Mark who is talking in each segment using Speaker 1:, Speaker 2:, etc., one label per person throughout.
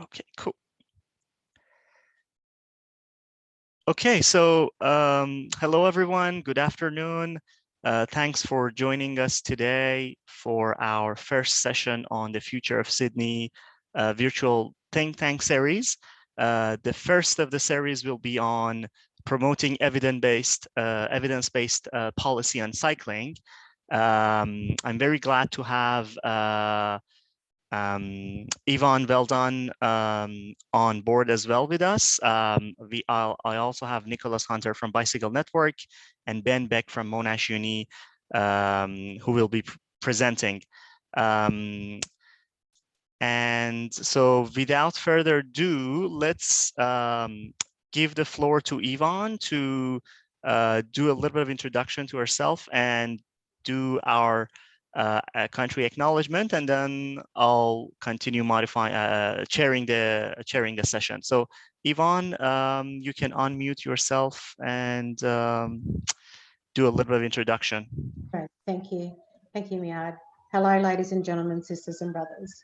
Speaker 1: Okay, cool. Okay, so hello everyone, good afternoon. Thanks for joining us today for our first session on the Future of Sydney virtual think tank series. The first of the series will be on promoting evidence-based policy on cycling. I'm very glad to have Yvonne Weldon on board as well with us. I also have Nicholas Hunter from Bicycle Network and Ben Beck from Monash Uni, who will be presenting. And so without further ado, let's give the floor to Yvonne to do a little bit of introduction to herself and do our country acknowledgement, and then I'll continue chairing the session. So Yvonne, you can unmute yourself and do a little bit of introduction.
Speaker 2: Great, thank you. Thank you, Meead. Hello, ladies and gentlemen, sisters and brothers.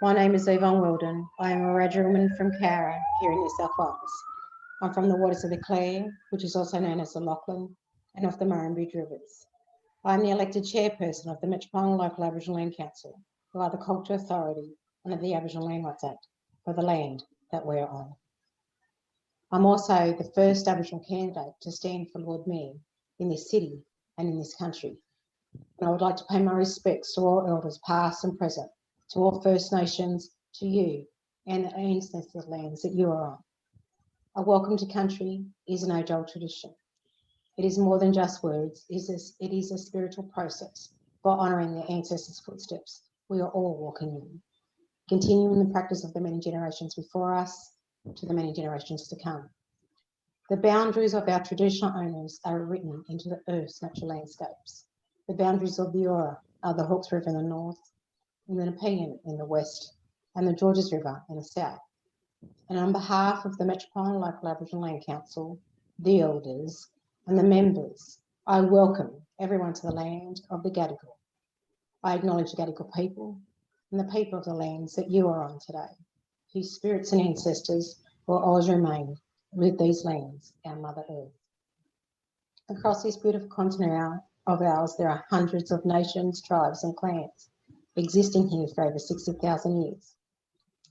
Speaker 2: My name is Yvonne Weldon. I am a Wiradjuri from Cowra here in New South Wales. I'm from the waters of the Clare, which is also known as the Lachlan, and of the Murrumbidgee Rivers. I am the elected chairperson of the Metropolitan Local Aboriginal Land Council, who are the culture authority under the Aboriginal Land Rights Act for the land that we're on. I'm also the first Aboriginal candidate to stand for Lord Mayor in this city and in this country. And I would like to pay my respects to all elders past and present, to all First Nations, to you and the ancestral lands that you are on. A welcome to country is an age-old tradition. It is more than just words, it is a spiritual process for honouring the ancestors' footsteps we are all walking in, continuing the practice of the many generations before us to the many generations to come. The boundaries of our traditional owners are written into the Earth's natural landscapes. The boundaries of the Eora are the Hawkes River in the north, and the Nepean in the west, and the Georges River in the south. And on behalf of the Metropolitan Local Aboriginal Land Council, the elders, and the members, I welcome everyone to the land of the Gadigal. I acknowledge the Gadigal people and the people of the lands that you are on today, whose spirits and ancestors will always remain with these lands, our Mother Earth. Across this beautiful continent of ours, there are hundreds of nations, tribes, and clans existing here for over 60,000 years.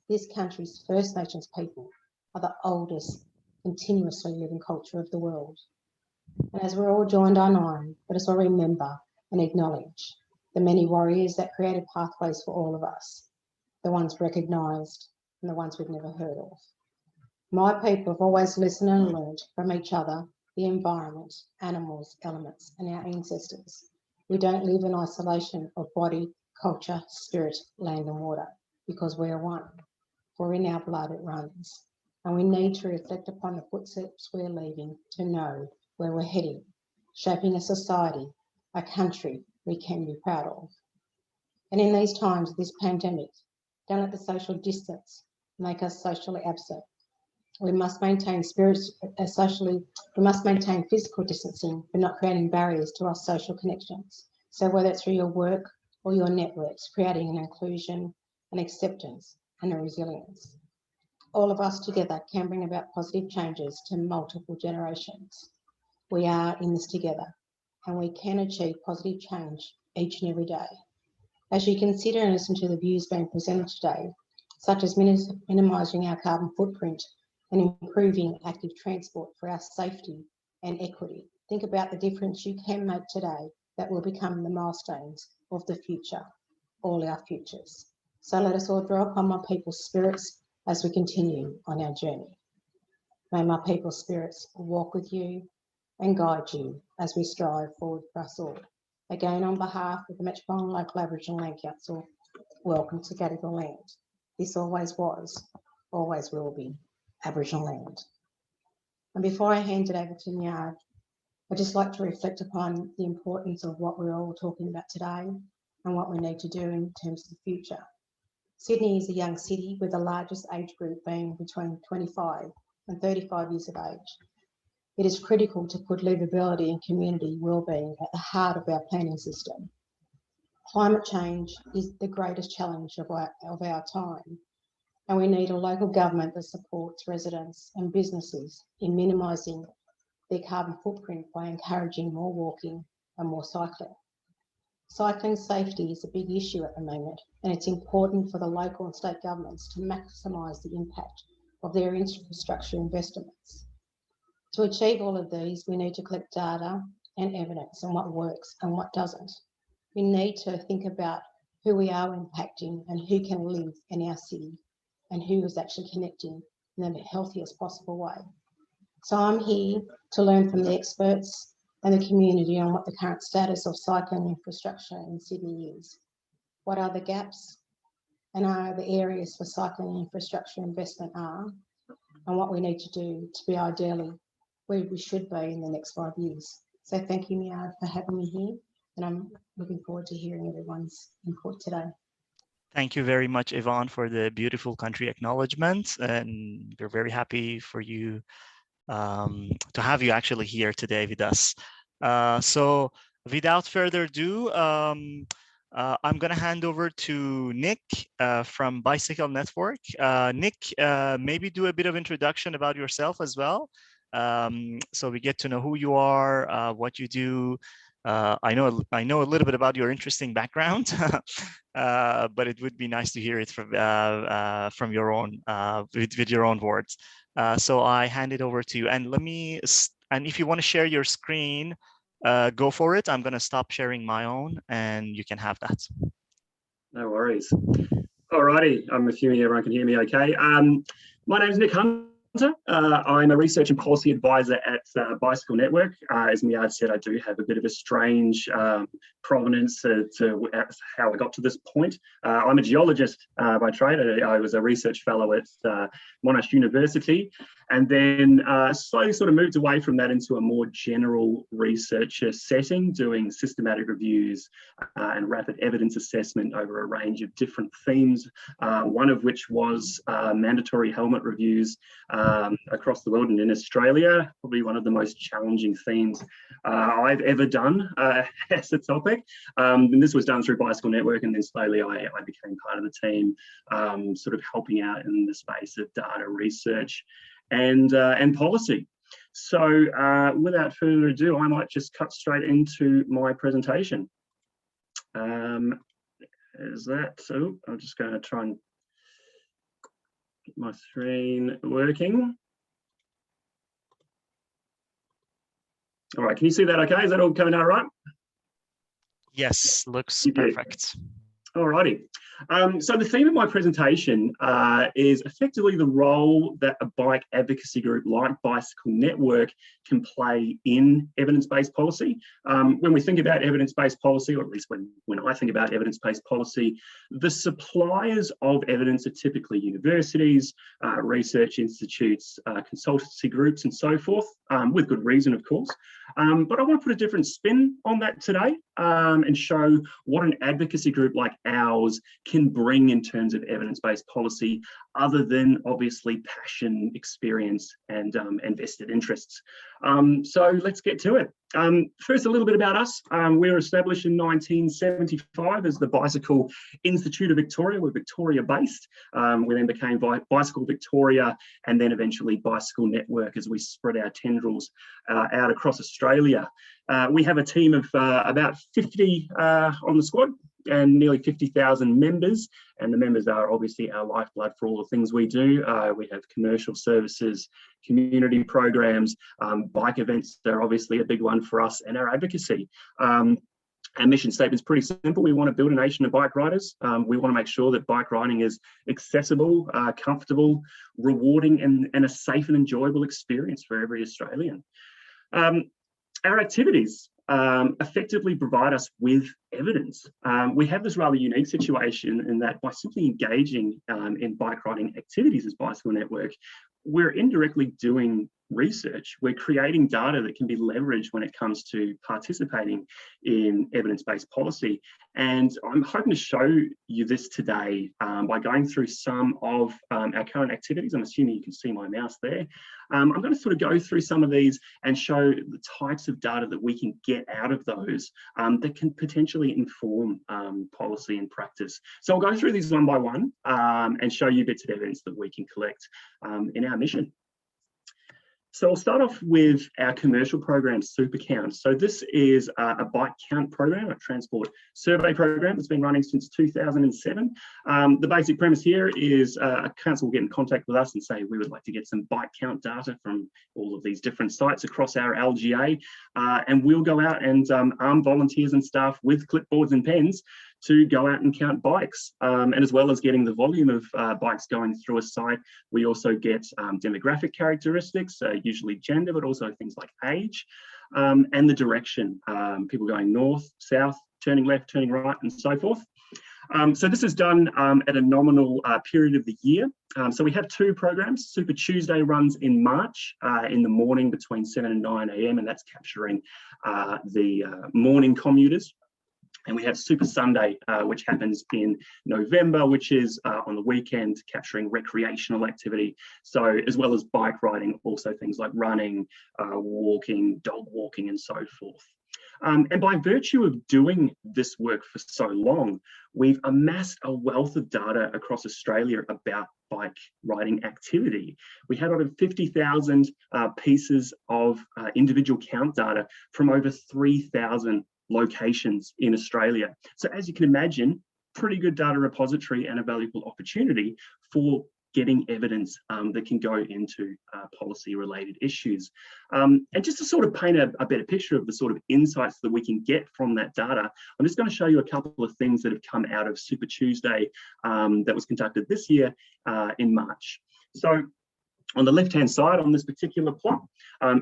Speaker 2: This country's First Nations people are the oldest continuously living culture of the world. And as we're all joined online, let us all remember and acknowledge the many warriors that created pathways for all of us, the ones recognised and the ones we've never heard of. My people have always listened and learned from each other, the environment, animals, elements, and our ancestors. We don't live in isolation of body, culture, spirit, land and water, because we are one. For in our blood it runs. And we need to reflect upon the footsteps we're leaving to know where we're heading, shaping a society, a country we can be proud of. And in these times of this pandemic, don't let the social distance make us socially absent. We must maintain we must maintain physical distancing, but not creating barriers to our social connections. So whether it's through your work or your networks, creating an inclusion, an acceptance, and a resilience. All of us together can bring about positive changes to multiple generations. We are in this together, and we can achieve positive change each and every day. As you consider and listen to the views being presented today, such as minimising our carbon footprint and improving active transport for our safety and equity, think about the difference you can make today that will become the milestones of the future, all our futures. So let us all draw upon my people's spirits as we continue on our journey. May my people's spirits walk with you and guide you as we strive forward for us all. Again, on behalf of the Metropolitan Local Aboriginal Land Council, welcome to Gadigal land. This always was, always will be Aboriginal land. And before I hand it over to Meead, I'd just like to reflect upon the importance of what we're all talking about today and what we need to do in terms of the future. Sydney is a young city with the largest age group being between 25 and 35 years of age. It is critical to put livability and community wellbeing at the heart of our planning system. Climate change is the greatest challenge of our time, And we need a local government that supports residents and businesses in minimising their carbon footprint by encouraging more walking and more cycling. Cycling safety is a big issue at the moment, and it's important for the local and state governments to maximise the impact of their infrastructure investments. To achieve all of these, we need to collect data and evidence on what works and what doesn't. We need to think about who we are impacting and who can live in our city and who is actually connecting in the healthiest possible way. So I'm here to learn from the experts and the community on what the current status of cycling infrastructure in Sydney is. What are the gaps and are the areas for cycling infrastructure investment are, and what we need to do to be ideally where we should be in the next 5 years. So thank you, Meead, for having me here, and I'm looking forward to hearing everyone's input today.
Speaker 1: Thank you very much, Yvonne, for the beautiful country acknowledgement, and we're very happy for you to have you actually here today with us. So without further ado, I'm going to hand over to Nick from Bicycle Network. Nick, maybe do a bit of introduction about yourself as well, so we get to know who you are, what you do. I know a little bit about your interesting background, but it would be nice to hear it from your own with your own words. So I hand it over to you, and and if you want to share your screen, go for it. I'm going to stop sharing my own, and you can have that.
Speaker 3: No worries. Alrighty, I'm assuming everyone can hear me okay. My name is Nick Hunter. I'm a research and policy advisor at Bicycle Network. As Meead said, I do have a bit of a strange provenance to how I got to this point. I'm a geologist by trade. I was a research fellow at Monash University, and then slowly sort of moved away from that into a more general researcher setting, doing systematic reviews and rapid evidence assessment over a range of different themes, one of which was mandatory helmet reviews across the world and in Australia, probably one of the most challenging themes I've ever done as a topic. And this was done through Bicycle Network, and then slowly I became part of the team, sort of helping out in the space of data research and policy. So without further ado, I might just cut straight into my presentation. Is that so? I'm just going to try and get my screen working. All right, can you see that okay? Is that all coming out right?
Speaker 1: Yes, looks perfect.
Speaker 3: All righty. So the theme of my presentation is effectively the role that a bike advocacy group like Bicycle Network can play in evidence-based policy. When we think about evidence-based policy, or at least when I think about evidence-based policy, the suppliers of evidence are typically universities, research institutes, consultancy groups, and so forth, with good reason, of course. But I want to put a different spin on that today and show what an advocacy group like ours can bring in terms of evidence-based policy, other than obviously passion, experience, and vested interests. So let's get to it. First, a little bit about us. We were established in 1975 as the Bicycle Institute of Victoria. We're Victoria-based. We then became Bicycle Victoria, and then eventually Bicycle Network as we spread our tendrils out across Australia. We have a team of about 50 on the squad, and nearly 50,000 members, and the members are obviously our lifeblood for all the things we do. We have commercial services, community programs, bike events are obviously a big one for us, and our advocacy. Our mission statement is pretty simple. We want to build a nation of bike riders. We want to make sure that bike riding is accessible, comfortable, rewarding, and a safe and enjoyable experience for every Australian. Our activities effectively provide us with evidence. We have this rather unique situation in that by simply engaging in bike riding activities as Bicycle Network, we're indirectly doing research, we're creating data that can be leveraged when it comes to participating in evidence-based policy. And I'm hoping to show you this today by going through some of our current activities. I'm assuming you can see my mouse there. I'm going to sort of go through some of these and show the types of data that we can get out of those that can potentially inform policy and practice. So I'll go through these one by one and show you bits of evidence that we can collect in our mission. So I'll start off with our commercial program, SuperCount. So this is a bike count program, a transport survey program that's been running since 2007. The basic premise here is a council will get in contact with us and say, we would like to get some bike count data from all of these different sites across our LGA. And we'll go out and arm volunteers and staff with clipboards and pens to go out and count bikes. And as well as getting the volume of bikes going through a site, we also get demographic characteristics, usually gender, but also things like age, and the direction, people going north, south, turning left, turning right, and so forth. So this is done at a nominal period of the year. So we have two programs. Super Tuesday runs in March in the morning between 7 and 9 a.m. and that's capturing the morning commuters. And we have Super Sunday, which happens in November, which is on the weekend, capturing recreational activity. So as well as bike riding, also things like running, walking, dog walking, and so forth. And by virtue of doing this work for so long, we've amassed a wealth of data across Australia about bike riding activity. We had over 50,000 pieces of individual count data from over 3,000 locations in Australia. So as you can imagine, pretty good data repository and a valuable opportunity for getting evidence that can go into policy related issues. And just to sort of paint a better picture of the sort of insights that we can get from that data, I'm just going to show you a couple of things that have come out of Super Tuesday that was conducted this year in March. So on the left-hand side on this particular plot,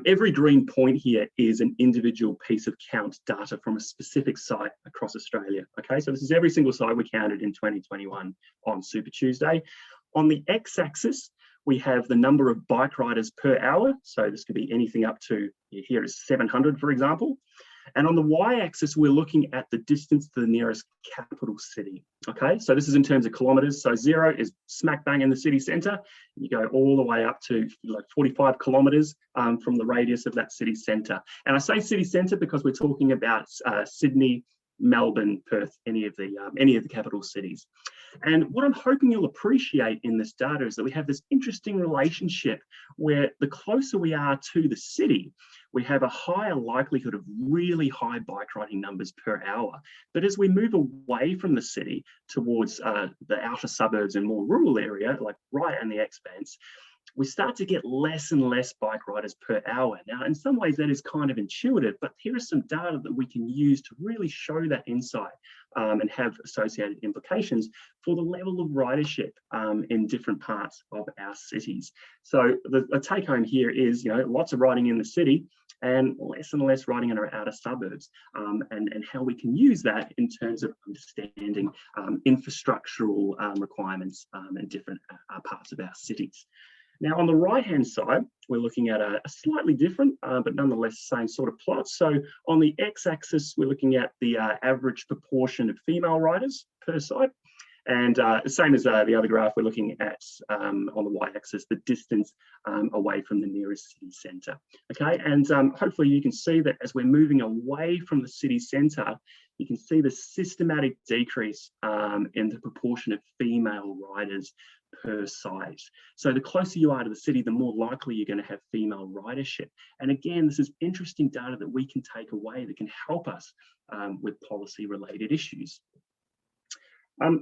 Speaker 3: every green point here is an individual piece of count data from a specific site across Australia. Okay, so this is every single site we counted in 2021 on Super Tuesday. On the x-axis, we have the number of bike riders per hour. So this could be anything up to, here is 700, for example. And on the y-axis, we're looking at the distance to the nearest capital city. Okay, so this is in terms of kilometres. So 0 is smack bang in the city centre. You go all the way up to like 45 kilometres from the radius of that city centre. And I say city centre because we're talking about Sydney, Melbourne, Perth, any of the capital cities. And what I'm hoping you'll appreciate in this data is that we have this interesting relationship where the closer we are to the city, we have a higher likelihood of really high bike riding numbers per hour. But as we move away from the city towards the outer suburbs and more rural area, like right in the expanse, we start to get less and less bike riders per hour. Now, in some ways that is kind of intuitive, but here is some data that we can use to really show that insight and have associated implications for the level of ridership in different parts of our cities. So the take home here is, lots of riding in the city and less riding in our outer suburbs, and how we can use that in terms of understanding infrastructural requirements in different parts of our cities. Now, on the right-hand side, we're looking at a slightly different, but nonetheless same sort of plot. So on the x-axis, we're looking at the average proportion of female riders per site. And same as the other graph, we're looking at, on the y-axis, the distance away from the nearest city centre. Okay, and hopefully you can see that as we're moving away from the city centre, you can see the systematic decrease in the proportion of female riders per site. So the closer you are to the city, the more likely you're going to have female ridership. And again, this is interesting data that we can take away that can help us with policy related issues.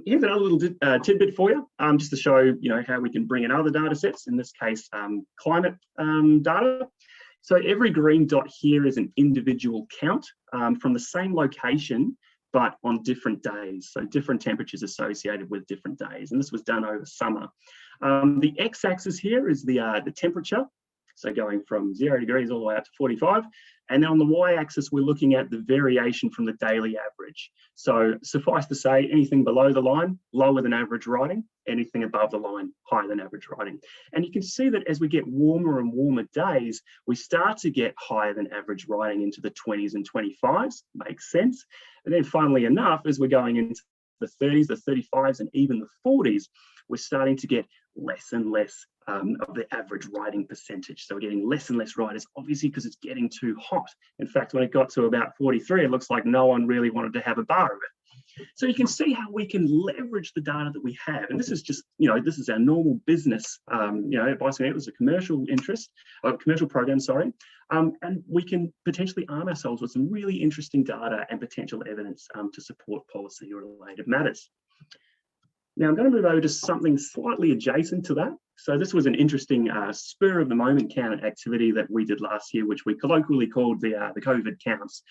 Speaker 3: Here's another little tidbit for you, just to show how we can bring in other data sets, in this case climate data. So every green dot here is an individual count from the same location, but on different days. So different temperatures associated with different days. And this was done over summer. The x-axis here is the temperature. So going from 0 degrees all the way up to 45. And then on the y-axis, we're looking at the variation from the daily average. So suffice to say, anything below the line, lower than average riding, anything above the line, higher than average riding. And you can see that as we get warmer and warmer days, we start to get higher than average riding into the 20s and 25s, makes sense. And then funnily enough, as we're going into the 30s, the 35s, and even the 40s, we're starting to get less and less of the average riding percentage. So we're getting less and less riders, obviously because it's getting too hot. In fact, when it got to about 43, it looks like no one really wanted to have a bar of it. So you can see how we can leverage the data that we have. And this is just, this is our normal business. Bicycle Net was a commercial interest, a commercial program, sorry. And we can potentially arm ourselves with some really interesting data and potential evidence to support policy related matters. Now I'm going to move over to something slightly adjacent to that. So this was an interesting spur of the moment count activity that we did last year, which we colloquially called the COVID counts.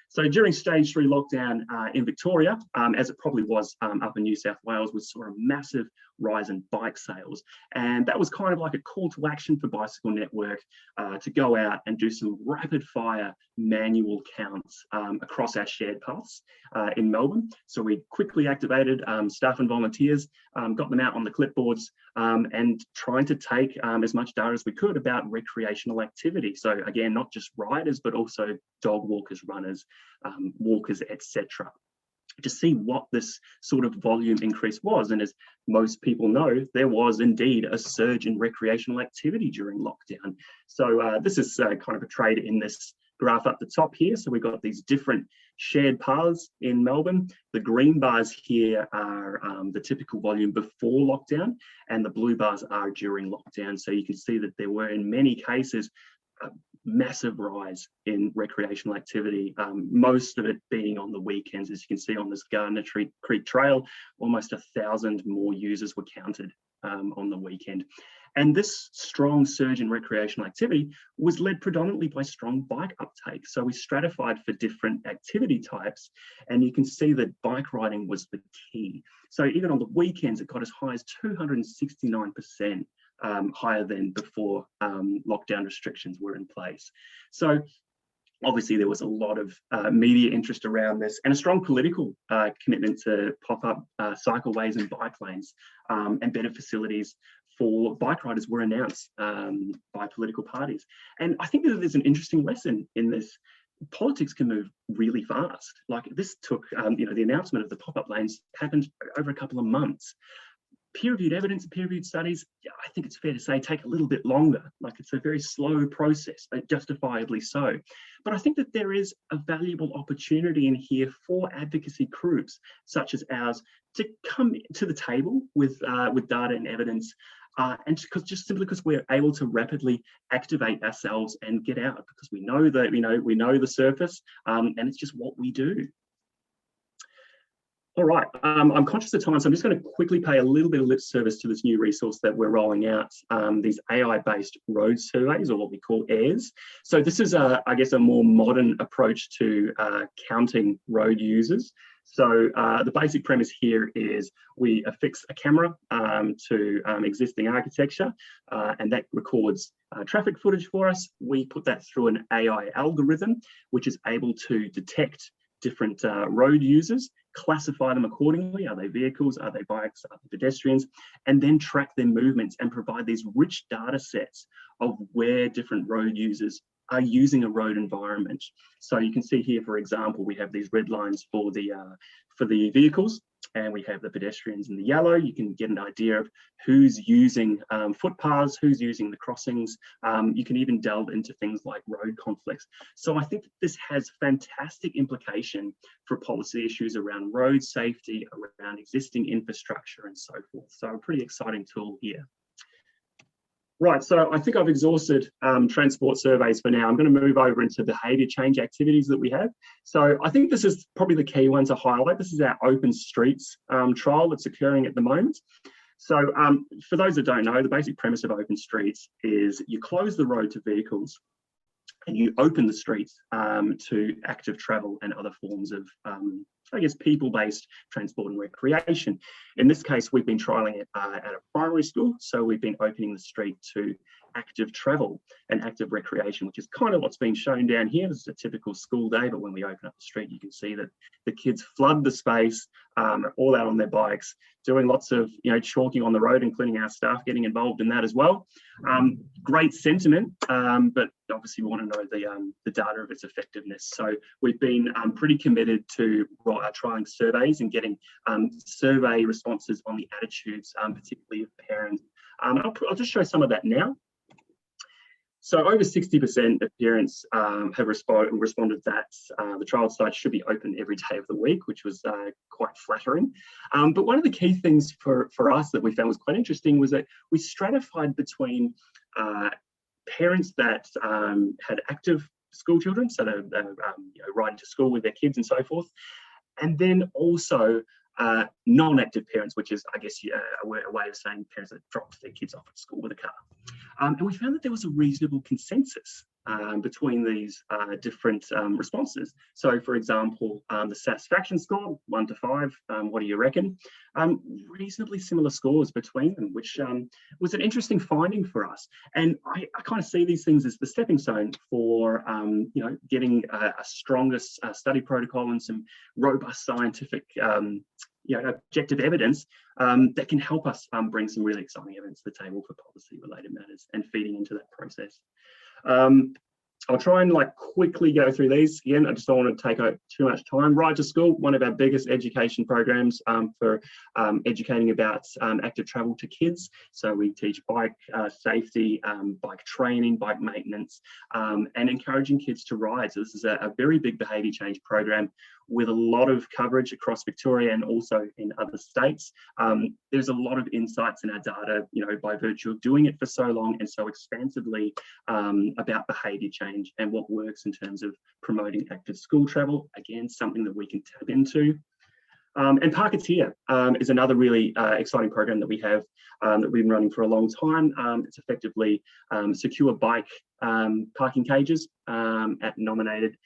Speaker 3: So during stage 3 lockdown in Victoria, as it probably was up in New South Wales, we saw a massive rise in bike sales. And that was kind of like a call to action for Bicycle Network to go out and do some rapid fire manual counts across our shared paths in Melbourne. So we quickly activated staff and volunteers, got them out on the clipboards and trying to take as much data as we could about recreational activity. So again, not just riders, but also dog walkers, runners, walkers, etc., to see what this sort of volume increase was. And as most people know, there was indeed a surge in recreational activity during lockdown. So this is kind of a trade in this graph up the top here. So we've got these different shared paths in Melbourne. The green bars here are the typical volume before lockdown, and the blue bars are during lockdown. So you can see that there were, in many cases, a massive rise in recreational activity, most of it being on the weekends. As you can see on this Gardner Creek Trail, almost 1,000 more users were counted on the weekend. And this strong surge in recreational activity was led predominantly by strong bike uptake. So we stratified for different activity types, and you can see that bike riding was the key. So even on the weekends, it got as high as 269% higher than before lockdown restrictions were in place. So obviously there was a lot of media interest around this, and a strong political commitment to pop up cycleways and bike lanes and better facilities for bike riders were announced by political parties. And I think that there's an interesting lesson in this. Politics can move really fast. Like this took, the announcement of the pop-up lanes happened over a couple of months. Peer-reviewed evidence and peer-reviewed studies, I think it's fair to say, take a little bit longer. Like it's a very slow process, but justifiably so. But I think that there is a valuable opportunity in here for advocacy groups such as ours to come to the table with data and evidence, and simply because we're able to rapidly activate ourselves and get out, because we know that we know the surface, and it's just what we do. All right, I'm conscious of time, so I'm just going to quickly pay a little bit of lip service to this new resource that we're rolling out, these AI-based road surveys, or what we call AIRS. So this is, I guess, a more modern approach to counting road users. So the basic premise here is we affix a camera to existing architecture, and that records traffic footage for us. We put that through an AI algorithm, which is able to detect different road users, classify them accordingly. Are they vehicles? Are they bikes? Are they pedestrians? And then track their movements and provide these rich data sets of where different road users are using a road environment. So you can see here, for example, we have these red lines for the vehicles, and we have the pedestrians in the yellow. You can get an idea of who's using footpaths, who's using the crossings. You can even delve into things like road conflicts. So I think that this has fantastic implication for policy issues around road safety, around existing infrastructure and so forth. So a pretty exciting tool here. Right, so I think I've exhausted transport surveys for now. I'm going to move over into behaviour change activities that we have. So I think this is probably the key one to highlight. This is our open streets trial that's occurring at the moment. So for those that don't know, the basic premise of open streets is you close the road to vehicles and you open the streets to active travel and other forms of I guess, people-based transport and recreation. In this case, we've been trialling it at a primary school. So we've been opening the street to active travel and active recreation, which is kind of what's been shown down here. This is a typical school day, but when we open up the street, you can see that the kids flood the space, all out on their bikes, doing lots of, chalking on the road, including our staff getting involved in that as well. Great sentiment, but obviously we want to know the data of its effectiveness. So we've been pretty committed to trying surveys and getting survey responses on the attitudes, particularly of parents. I'll just show some of that now. So over 60% of parents have responded that the trial site should be open every day of the week, which was quite flattering. But one of the key things for us that we found was quite interesting was that we stratified between parents that had active school children, so they're riding to school with their kids and so forth, and then also non-active parents, which is, I guess, a way of saying parents that dropped their kids off at school with a car. And we found that there was a reasonable consensus between these different responses. So, for example, the satisfaction score, 1 to 5, what do you reckon? Reasonably similar scores between them, which was an interesting finding for us. And I kind of see these things as the stepping stone for, getting a stronger study protocol and some robust scientific objective evidence that can help us bring some really exciting evidence to the table for policy related matters and feeding into that process. I'll try and quickly go through these. Again, I just don't want to take up too much time. Ride to School, one of our biggest education programs for educating about active travel to kids. So we teach bike safety, bike training, bike maintenance, and encouraging kids to ride. So this is a very big behaviour change program with a lot of coverage across Victoria and also in other states. There's a lot of insights in our data, by virtue of doing it for so long and so expansively about behaviour change and what works in terms of promoting active school travel. Again, something that we can tap into. And Parketeer is another really exciting program that we have that we've been running for a long time. It's effectively secure bike parking cages at nominated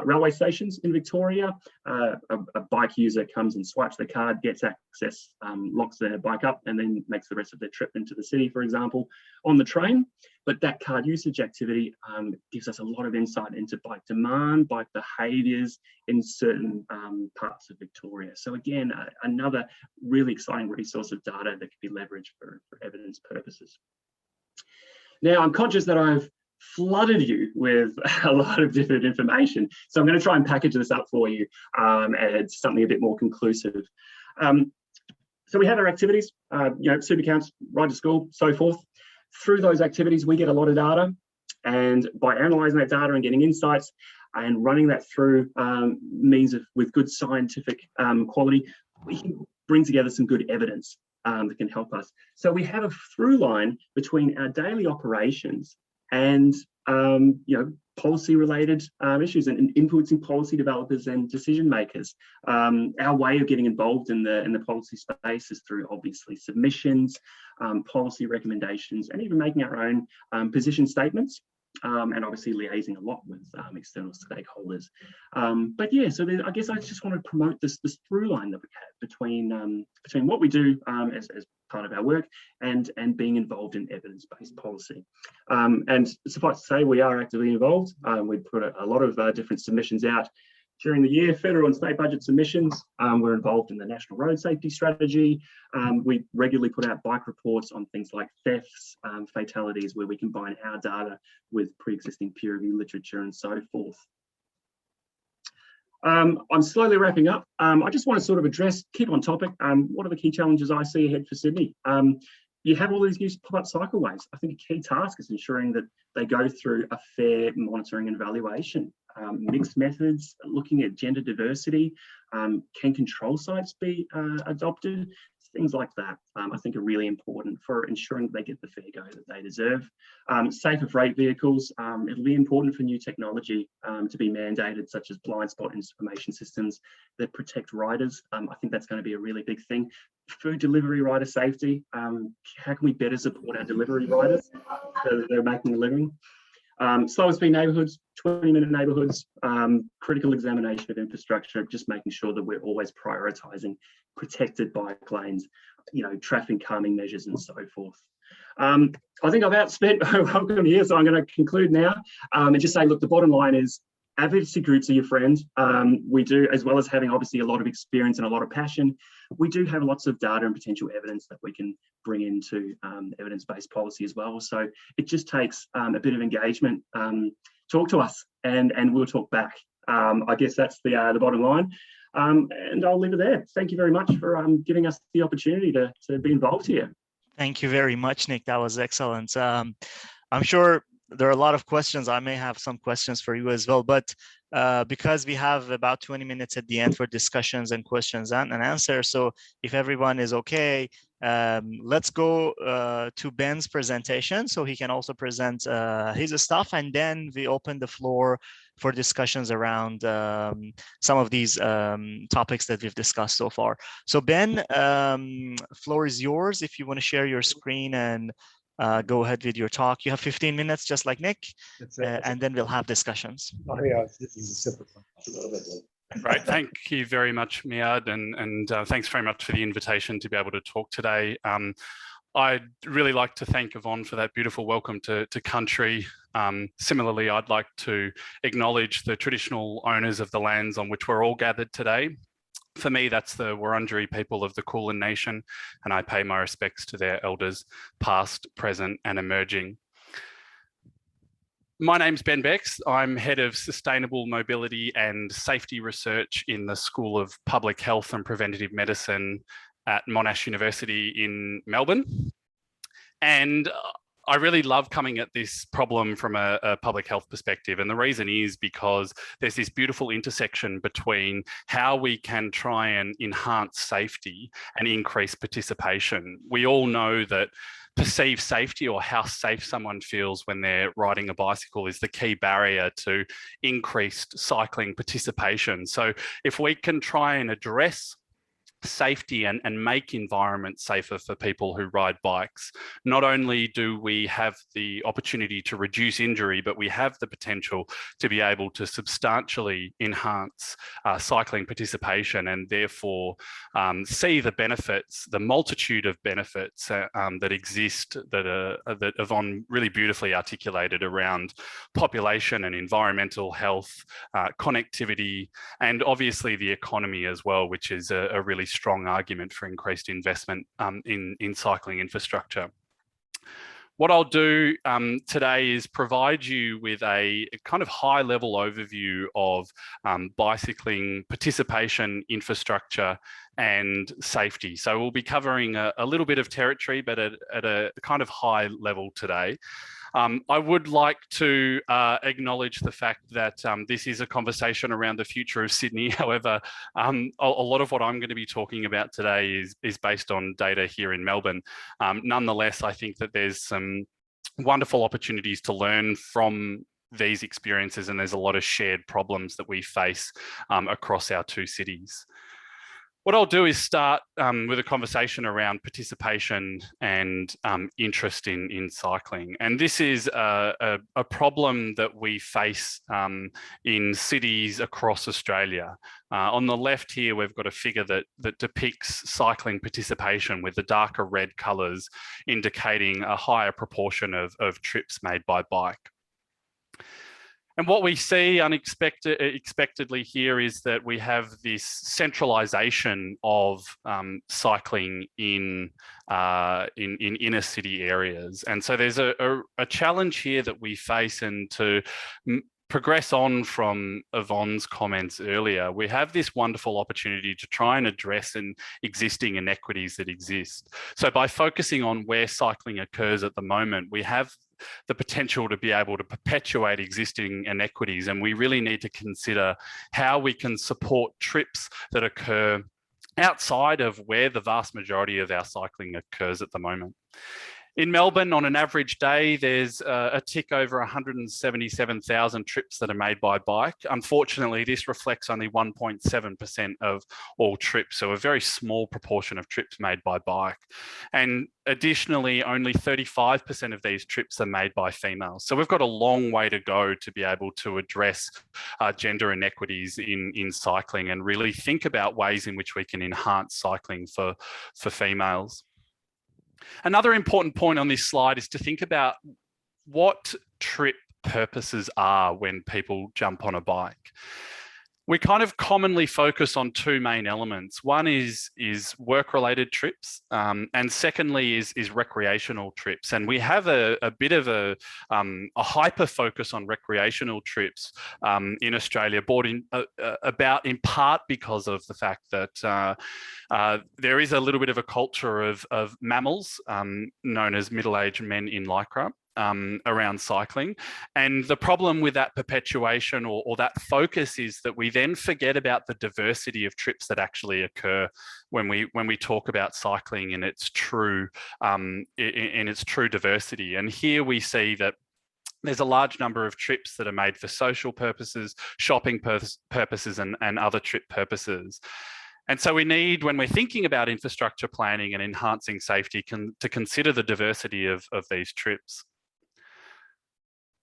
Speaker 3: railway stations in Victoria. A bike user comes and swipes their card, gets access, locks their bike up, and then makes the rest of their trip into the city, for example, on the train. But that card usage activity gives us a lot of insight into bike demand, bike behaviours in certain parts of Victoria. So again, another really exciting resource of data that can be leveraged for evidence purposes. Now, I'm conscious that I've flooded you with a lot of different information, so I'm going to try and package this up for you and it's something a bit more conclusive. So we have our activities, super counts, ride to school, so forth. Through those activities, we get a lot of data, and by analysing that data and getting insights and running that through means of with good scientific quality, we can bring together some good evidence that can help us. So we have a through line between our daily operations and policy related issues and influencing policy developers and decision makers. Our way of getting involved in the policy space is through obviously submissions, policy recommendations, and even making our own position statements. And obviously liaising a lot with external stakeholders. But yeah, so I guess I just want to promote this through line that we have between what we do as part of our work and being involved in evidence-based policy. And suffice to say, we are actively involved. We put a lot of different submissions out during the year, federal and state budget submissions. We're involved in the National Road Safety Strategy. We regularly put out bike reports on things like thefts, fatalities, where we combine our data with pre-existing peer review literature and so forth. I'm slowly wrapping up. I just want to sort of keep on topic. What are the key challenges I see ahead for Sydney? You have all these new pop-up cycleways. I think a key task is ensuring that they go through a fair monitoring and evaluation. Mixed methods, looking at gender diversity, can control sites be adopted? Things like that, I think, are really important for ensuring that they get the fair go that they deserve. Safer freight vehicles, it'll be important for new technology to be mandated, such as blind spot information systems that protect riders. I think that's going to be a really big thing. Food delivery rider safety, how can we better support our delivery riders so that they're making a living? Slower speed neighbourhoods, 20-minute neighbourhoods, critical examination of infrastructure, just making sure that we're always prioritising protected bike lanes, traffic calming measures and so forth. I think I've outspent my welcome here, so I'm going to conclude now and just say, look, the bottom line is advocacy groups are your friend. We do, as well as having obviously a lot of experience and a lot of passion, we do have lots of data and potential evidence that we can bring into evidence-based policy as well. So it just takes a bit of engagement. Talk to us and we'll talk back. I guess that's the bottom line. And I'll leave it there. Thank you very much for giving us the opportunity to be involved here.
Speaker 1: Thank you very much, Nick. That was excellent. I'm sure there are a lot of questions. I may have some questions for you as well, but because we have about 20 minutes at the end for discussions and questions and answers, so if everyone is okay, let's go to Ben's presentation so he can also present his stuff, and then we open the floor for discussions around some of these topics that we've discussed so far. So Ben, floor is yours if you want to share your screen and go ahead with your talk. You have 15 minutes, just like Nick, and then we'll have discussions.
Speaker 4: Oh, yeah, this is a separate one.
Speaker 5: Great, thank you very much, Meead, and thanks very much for the invitation to be able to talk today. I'd really like to thank Yvonne for that beautiful welcome to country. Similarly, I'd like to acknowledge the traditional owners of the lands on which we're all gathered today. For me, that's the Wurundjeri people of the Kulin Nation, and I pay my respects to their elders, past, present, and emerging. My name's Ben Beck. I'm Head of Sustainable Mobility and Safety Research in the School of Public Health and Preventative Medicine at Monash University in Melbourne. And I really love coming at this problem from a public health perspective. And the reason is because there's this beautiful intersection between how we can try and enhance safety and increase participation. We all know that perceived safety, or how safe someone feels when they're riding a bicycle, is the key barrier to increased cycling participation. So if we can try and address safety and make environments safer for people who ride bikes, not only do we have the opportunity to reduce injury, but we have the potential to be able to substantially enhance cycling participation, and therefore see the benefits, the multitude of benefits that exist, that Yvonne really beautifully articulated around population and environmental health, connectivity, and obviously the economy as well, which is a really strong argument for increased investment in cycling infrastructure. What I'll do today is provide you with a kind of high-level overview of bicycling participation, infrastructure, and safety. So we'll be covering a little bit of territory, but at a kind of high level today. I would like to acknowledge the fact that this is a conversation around the future of Sydney. However, a lot of what I'm going to be talking about today is based on data here in Melbourne. Nonetheless, I think that there's some wonderful opportunities to learn from these experiences, and there's a lot of shared problems that we face across our two cities. What I'll do is start with a conversation around participation and interest in cycling. And this is a problem that we face in cities across Australia. On the left here, we've got a figure that depicts cycling participation with the darker red colours indicating a higher proportion of trips made by bike. And what we see unexpectedly here is that we have this centralisation of cycling in inner city areas. And so there's a challenge here that we face, and to progress on from Yvonne's comments earlier, we have this wonderful opportunity to try and address existing inequities that exist. So by focusing on where cycling occurs at the moment, we have the potential to be able to perpetuate existing inequities, and we really need to consider how we can support trips that occur outside of where the vast majority of our cycling occurs at the moment. In Melbourne, on an average day, there's a tick over 177,000 trips that are made by bike. Unfortunately, this reflects only 1.7% of all trips, so a very small proportion of trips made by bike. And additionally, only 35% of these trips are made by females. So we've got a long way to go to be able to address gender inequities in cycling and really think about ways in which we can enhance cycling for females. Another important point on this slide is to think about what trip purposes are when people jump on a bike. We kind of commonly focus on two main elements. One is work-related trips, and secondly is recreational trips. And we have a bit of a hyper focus on recreational trips in Australia, brought in about in part because of the fact that there is a little bit of a culture of mammals known as middle-aged men in lycra. Around cycling. And the problem with that perpetuation or that focus is that we then forget about the diversity of trips that actually occur when we talk about cycling in its true diversity. And here we see that there's a large number of trips that are made for social purposes, shopping purposes, and other trip purposes. And so we need, when we're thinking about infrastructure planning and enhancing safety, to consider the diversity of these trips.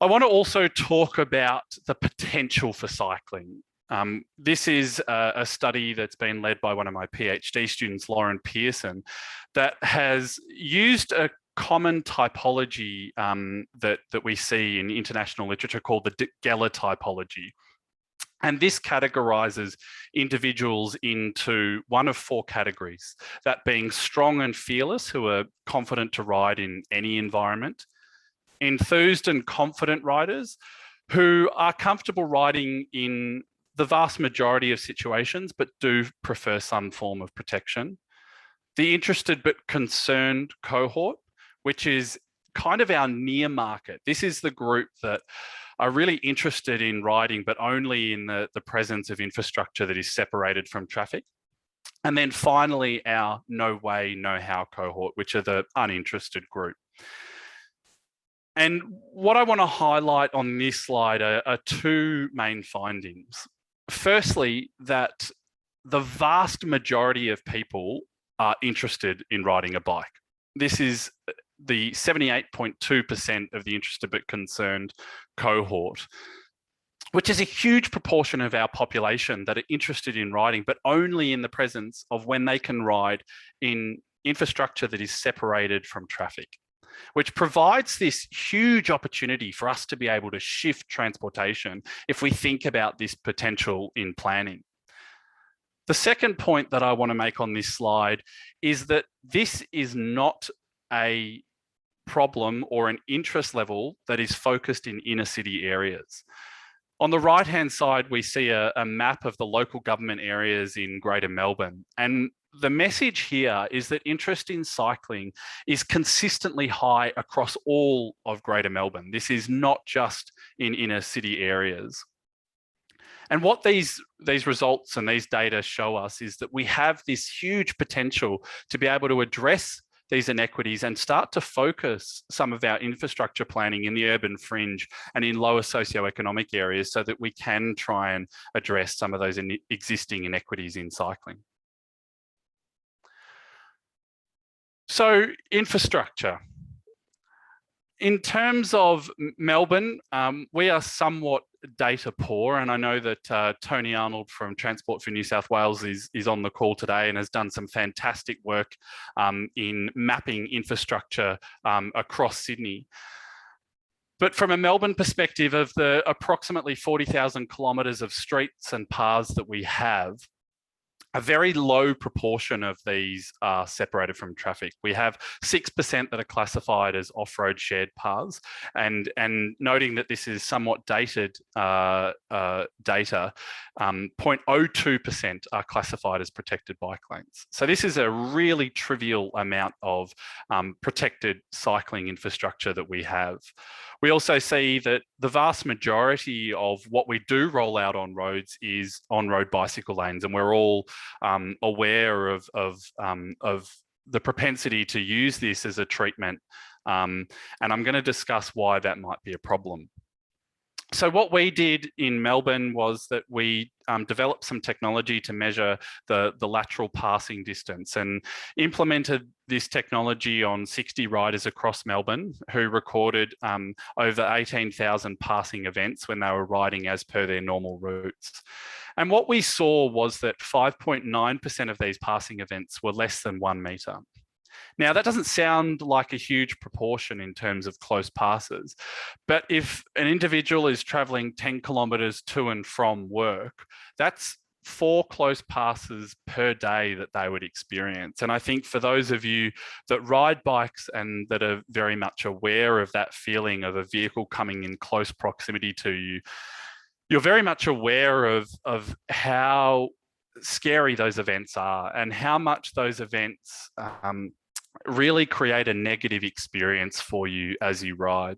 Speaker 5: I want to also talk about the potential for cycling. This is a study that's been led by one of my PhD students, Lauren Pearson, that has used a common typology that we see in international literature called the Gala Typology. And this categorizes individuals into one of four categories, that being strong and fearless, who are confident to ride in any environment; enthused and confident riders who are comfortable riding in the vast majority of situations, but do prefer some form of protection; the interested but concerned cohort, which is kind of our near market. This is the group that are really interested in riding, but only in the presence of infrastructure that is separated from traffic. And then finally, our no way, no how cohort, which are the uninterested group. And what I want to highlight on this slide are two main findings. Firstly, that the vast majority of people are interested in riding a bike. This is the 78.2% of the interested but concerned cohort, which is a huge proportion of our population that are interested in riding, but only in the presence of when they can ride in infrastructure that is separated from traffic, which provides this huge opportunity for us to be able to shift transportation if we think about this potential in planning. The second point that I want to make on this slide is that this is not a problem or an interest level that is focused in inner city areas. On the right-hand side, we see a map of the local government areas in Greater Melbourne. And the message here is that interest in cycling is consistently high across all of Greater Melbourne. This is not just in inner city areas. And what these results and these data show us is that we have this huge potential to be able to address these inequities and start to focus some of our infrastructure planning in the urban fringe and in lower socioeconomic areas so that we can try and address some of those existing inequities in cycling. So, infrastructure. In terms of Melbourne, we are somewhat data poor, and I know that Tony Arnold from Transport for New South Wales is on the call today and has done some fantastic work in mapping infrastructure across Sydney. But from a Melbourne perspective, of the approximately 40,000 kilometres of streets and paths that we have, a very low proportion of these are separated from traffic. We have 6% that are classified as off-road shared paths, and noting that this is somewhat dated data, 0.02% are classified as protected bike lanes. So this is a really trivial amount of protected cycling infrastructure that we have. We also see that the vast majority of what we do roll out on roads is on-road bicycle lanes, and we're all aware of the propensity to use this as a treatment And I'm going to discuss why that might be a problem. So what we did in Melbourne was that we developed some technology to measure the lateral passing distance and implemented this technology on 60 riders across Melbourne who recorded over 18,000 passing events when they were riding as per their normal routes. And what we saw was that 5.9% of these passing events were less than 1 metre. Now, that doesn't sound like a huge proportion in terms of close passes, but if an individual is travelling 10 kilometres to and from work, that's 4 close passes per day that they would experience. And I think for those of you that ride bikes and that are very much aware of that feeling of a vehicle coming in close proximity to you, you're very much aware of how scary those events are and how much those events really create a negative experience for you as you ride.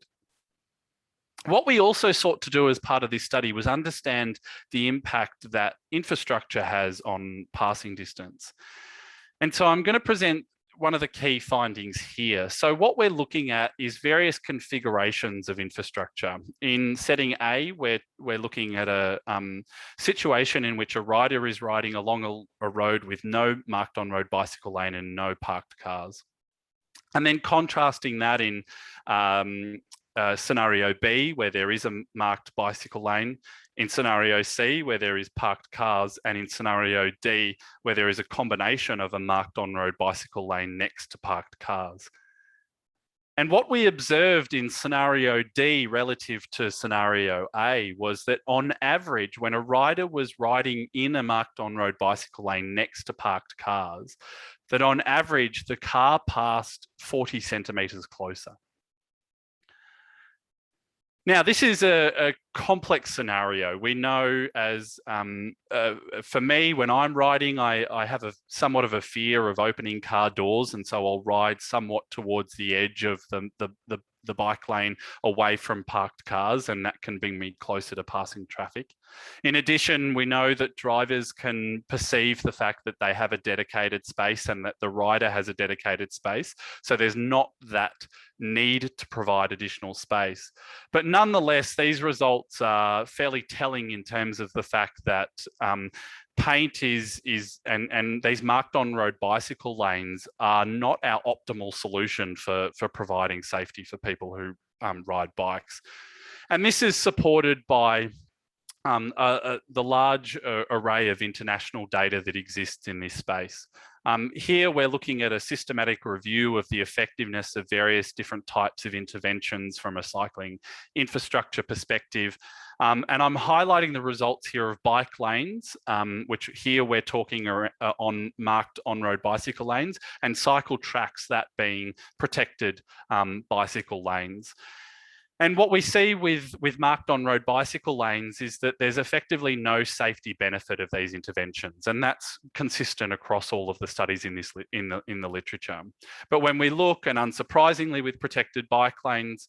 Speaker 5: What we also sought to do as part of this study was understand the impact that infrastructure has on passing distance. And so I'm going to present one of the key findings here. So what we're looking at is various configurations of infrastructure. In setting A, we're looking at a situation in which a rider is riding along a road with no marked on-road bicycle lane and no parked cars. And then contrasting that in scenario B, where there is a marked bicycle lane, in scenario C, where there is parked cars, and in scenario D, where there is a combination of a marked on-road bicycle lane next to parked cars. And what we observed in scenario D relative to scenario A was that on average, when a rider was riding in a marked on-road bicycle lane next to parked cars, that on average, the car passed 40 centimetres closer. Now, this is a complex scenario. We know as, for me, when I'm riding, I have somewhat of a fear of opening car doors. And so I'll ride somewhat towards the edge of the bike lane away from parked cars, and that can bring me closer to passing traffic. In addition, we know that drivers can perceive the fact that they have a dedicated space and that the rider has a dedicated space. So there's not that need to provide additional space. But nonetheless, these results are fairly telling in terms of the fact that paint and these marked on-road bicycle lanes are not our optimal solution for providing safety for people who ride bikes. And this is supported by the large array of international data that exists in this space. Here we're looking at a systematic review of the effectiveness of various different types of interventions from a cycling infrastructure perspective. And I'm highlighting the results here of bike lanes, which here we're talking on marked on-road bicycle lanes, and cycle tracks, that being protected bicycle lanes. And what we see with marked on-road bicycle lanes is that there's effectively no safety benefit of these interventions, and that's consistent across all of the studies in the literature. But when we look, and unsurprisingly with protected bike lanes,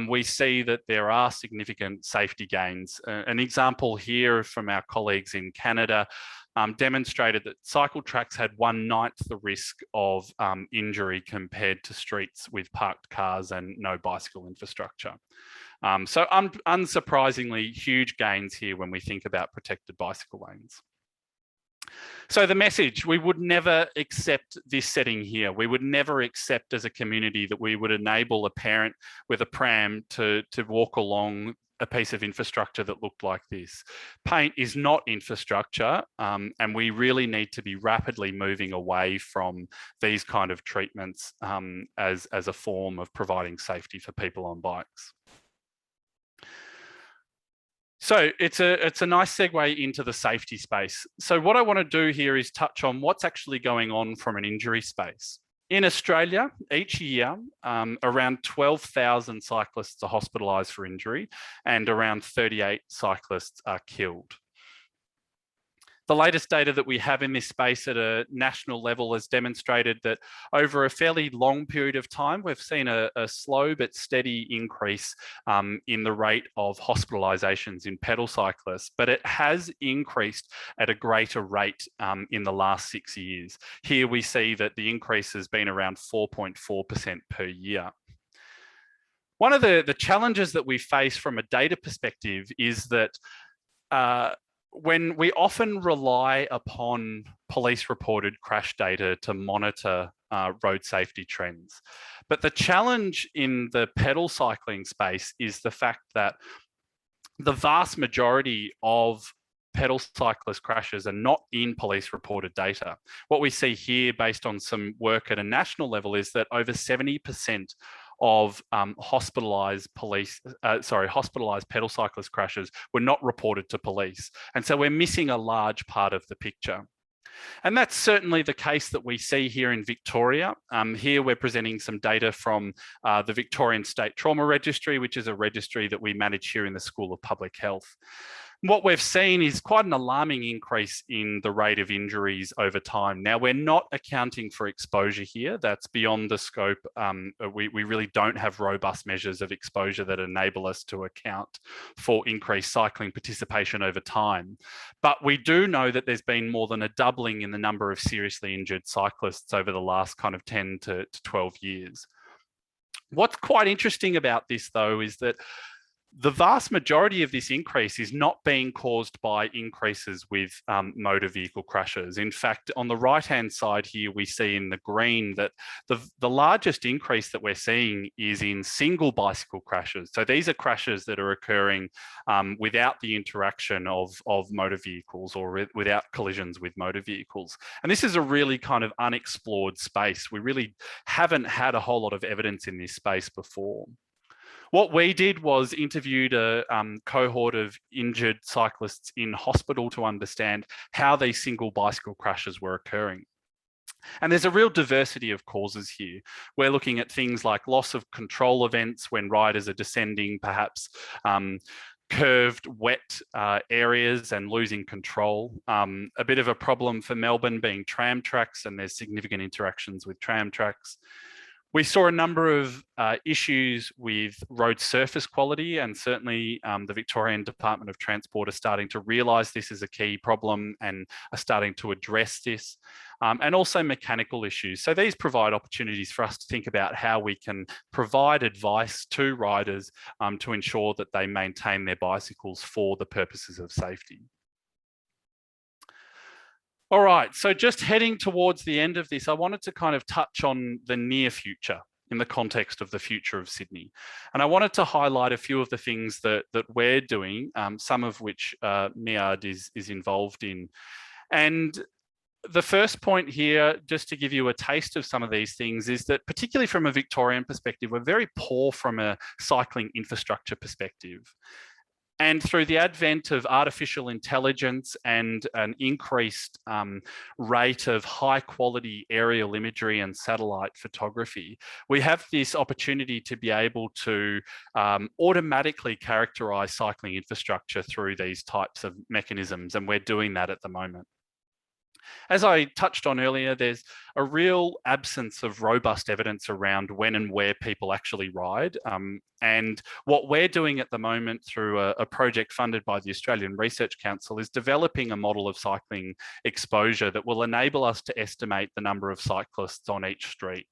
Speaker 5: we see that there are significant safety gains. An example here from our colleagues in Canada demonstrated that cycle tracks had 1/9 the risk of injury compared to streets with parked cars and no bicycle infrastructure. So unsurprisingly, huge gains here when we think about protected bicycle lanes. So the message, we would never accept this setting here. We would never accept as a community that we would enable a parent with a pram to walk along a piece of infrastructure that looked like this. Paint is not infrastructure, and we really need to be rapidly moving away from these kind of treatments as a form of providing safety for people on bikes. So it's a nice segue into the safety space. So what I want to do here is touch on what's actually going on from an injury space. In Australia, each year, around 12,000 cyclists are hospitalised for injury and around 38 cyclists are killed. The latest data that we have in this space at a national level has demonstrated that over a fairly long period of time, we've seen a slow but steady increase in the rate of hospitalisations in pedal cyclists, but it has increased at a greater rate in the last 6 years. Here we see that the increase has been around 4.4% per year. One of the challenges that we face from a data perspective is that when we often rely upon police reported crash data to monitor road safety trends. But the challenge in the pedal cycling space is the fact that the vast majority of pedal cyclist crashes are not in police reported data. What we see here based on some work at a national level is that over 70% of hospitalized pedal cyclist crashes were not reported to police. And so we're missing a large part of the picture. And that's certainly the case that we see here in Victoria. Here we're presenting some data from the Victorian State Trauma Registry, which is a registry that we manage here in the School of Public Health. What we've seen is quite an alarming increase in the rate of injuries over time. Now, we're not accounting for exposure here. That's beyond the scope. We really don't have robust measures of exposure that enable us to account for increased cycling participation over time. But we do know that there's been more than a doubling in the number of seriously injured cyclists over the last kind of 10 to 12 years. What's quite interesting about this, though, is that the vast majority of this increase is not being caused by increases with motor vehicle crashes. In fact, on the right-hand side here, we see in the green that the largest increase that we're seeing is in single bicycle crashes. So these are crashes that are occurring without the interaction of motor vehicles or without collisions with motor vehicles. And this is a really kind of unexplored space. We really haven't had a whole lot of evidence in this space before. What we did was interviewed a cohort of injured cyclists in hospital to understand how these single bicycle crashes were occurring. And there's a real diversity of causes here. We're looking at things like loss of control events when riders are descending, perhaps curved, wet areas and losing control. A bit of a problem for Melbourne being tram tracks, and there's significant interactions with tram tracks. We saw a number of issues with road surface quality, and certainly the Victorian Department of Transport are starting to realise this is a key problem and are starting to address this, and also mechanical issues. So these provide opportunities for us to think about how we can provide advice to riders to ensure that they maintain their bicycles for the purposes of safety. All right, so just heading towards the end of this, I wanted to kind of touch on the near future in the context of the future of Sydney. And I wanted to highlight a few of the things that we're doing, some of which Meead is involved in. And the first point here, just to give you a taste of some of these things, is that particularly from a Victorian perspective, we're very poor from a cycling infrastructure perspective. And through the advent of artificial intelligence and an increased rate of high quality aerial imagery and satellite photography, we have this opportunity to be able to automatically characterize cycling infrastructure through these types of mechanisms. And we're doing that at the moment. As I touched on earlier, there's a real absence of robust evidence around when and where people actually ride. And what we're doing at the moment through a project funded by the Australian Research Council is developing a model of cycling exposure that will enable us to estimate the number of cyclists on each street.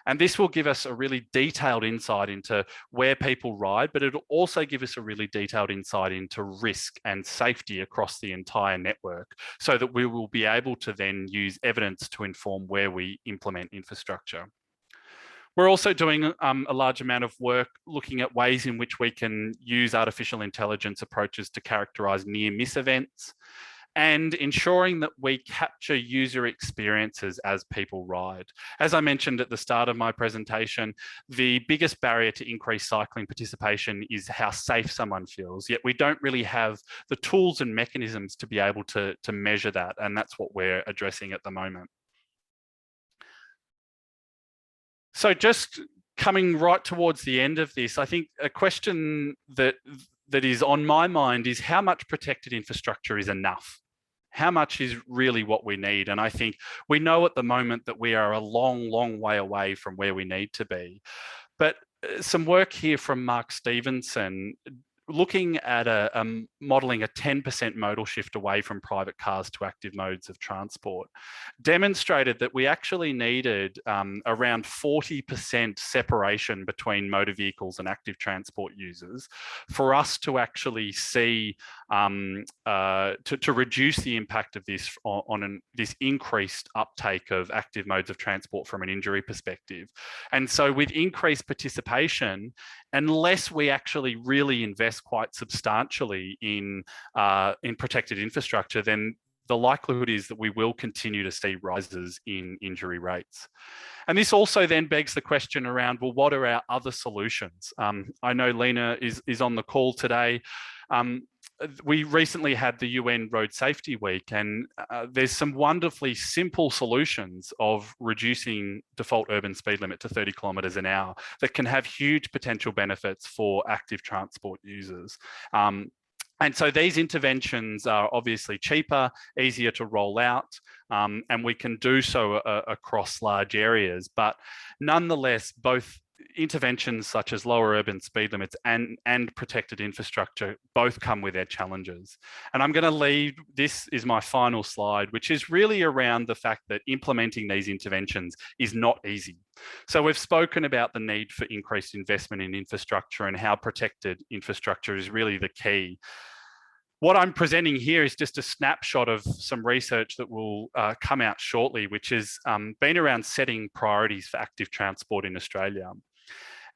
Speaker 5: And this will give us a really detailed insight into where people ride, but it'll also give us a really detailed insight into risk and safety across the entire network, so that we will be able to then use evidence to inform where we implement infrastructure. We're also doing a large amount of work looking at ways in which we can use artificial intelligence approaches to characterize near-miss events, and ensuring that we capture user experiences as people ride. As I mentioned at the start of my presentation, the biggest barrier to increased cycling participation is how safe someone feels, yet we don't really have the tools and mechanisms to be able to measure that, and that's what we're addressing at the moment. So just coming right towards the end of this, I think a question that is on my mind is how much protected infrastructure is enough? How much is really what we need? And I think we know at the moment that we are a long, long way away from where we need to be. But some work here from Mark Stevenson looking at modelling a 10% modal shift away from private cars to active modes of transport, demonstrated that we actually needed around 40% separation between motor vehicles and active transport users for us to actually see, to reduce the impact of this on this increased uptake of active modes of transport from an injury perspective. And so with increased participation, unless we actually really invest quite substantially in protected infrastructure, then the likelihood is that we will continue to see rises in injury rates. And this also then begs the question around, well, what are our other solutions? I know Lena is on the call today. We recently had the UN Road Safety Week, and there's some wonderfully simple solutions of reducing default urban speed limit to 30 kilometres an hour that can have huge potential benefits for active transport users. And so these interventions are obviously cheaper, easier to roll out, and we can do so across large areas. But nonetheless, both interventions such as lower urban speed limits and protected infrastructure both come with their challenges. And I'm going to leave, this is my final slide, which is really around the fact that implementing these interventions is not easy. So we've spoken about the need for increased investment in infrastructure and how protected infrastructure is really the key. What I'm presenting here is just a snapshot of some research that will come out shortly, which has been around setting priorities for active transport in Australia.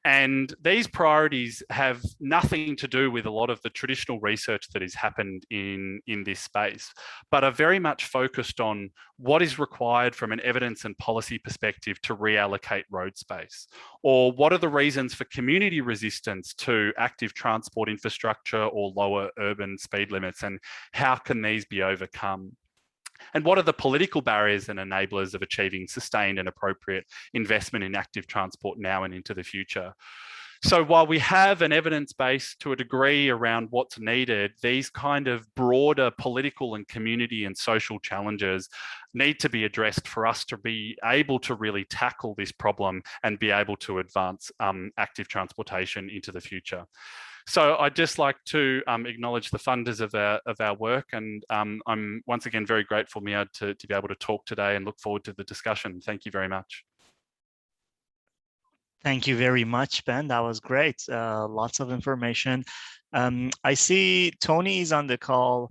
Speaker 5: And these priorities have nothing to do with a lot of the traditional research that has happened in this space, but are very much focused on what is required from an evidence and policy perspective to reallocate road space, or what are the reasons for community resistance to active transport infrastructure or lower urban speed limits, and how can these be overcome? And what are the political barriers and enablers of achieving sustained and appropriate investment in active transport now and into the future? So while we have an evidence base to a degree around what's needed, these kind of broader political and community and social challenges need to be addressed for us to be able to really tackle this problem and be able to advance active transportation into the future. So I'd just like to acknowledge the funders of our work, and I'm once again very grateful, Meead, to be able to talk today and look forward to the discussion. Thank you very much.
Speaker 1: Thank you very much, Ben. That was great. Lots of information. I see Tony is on the call.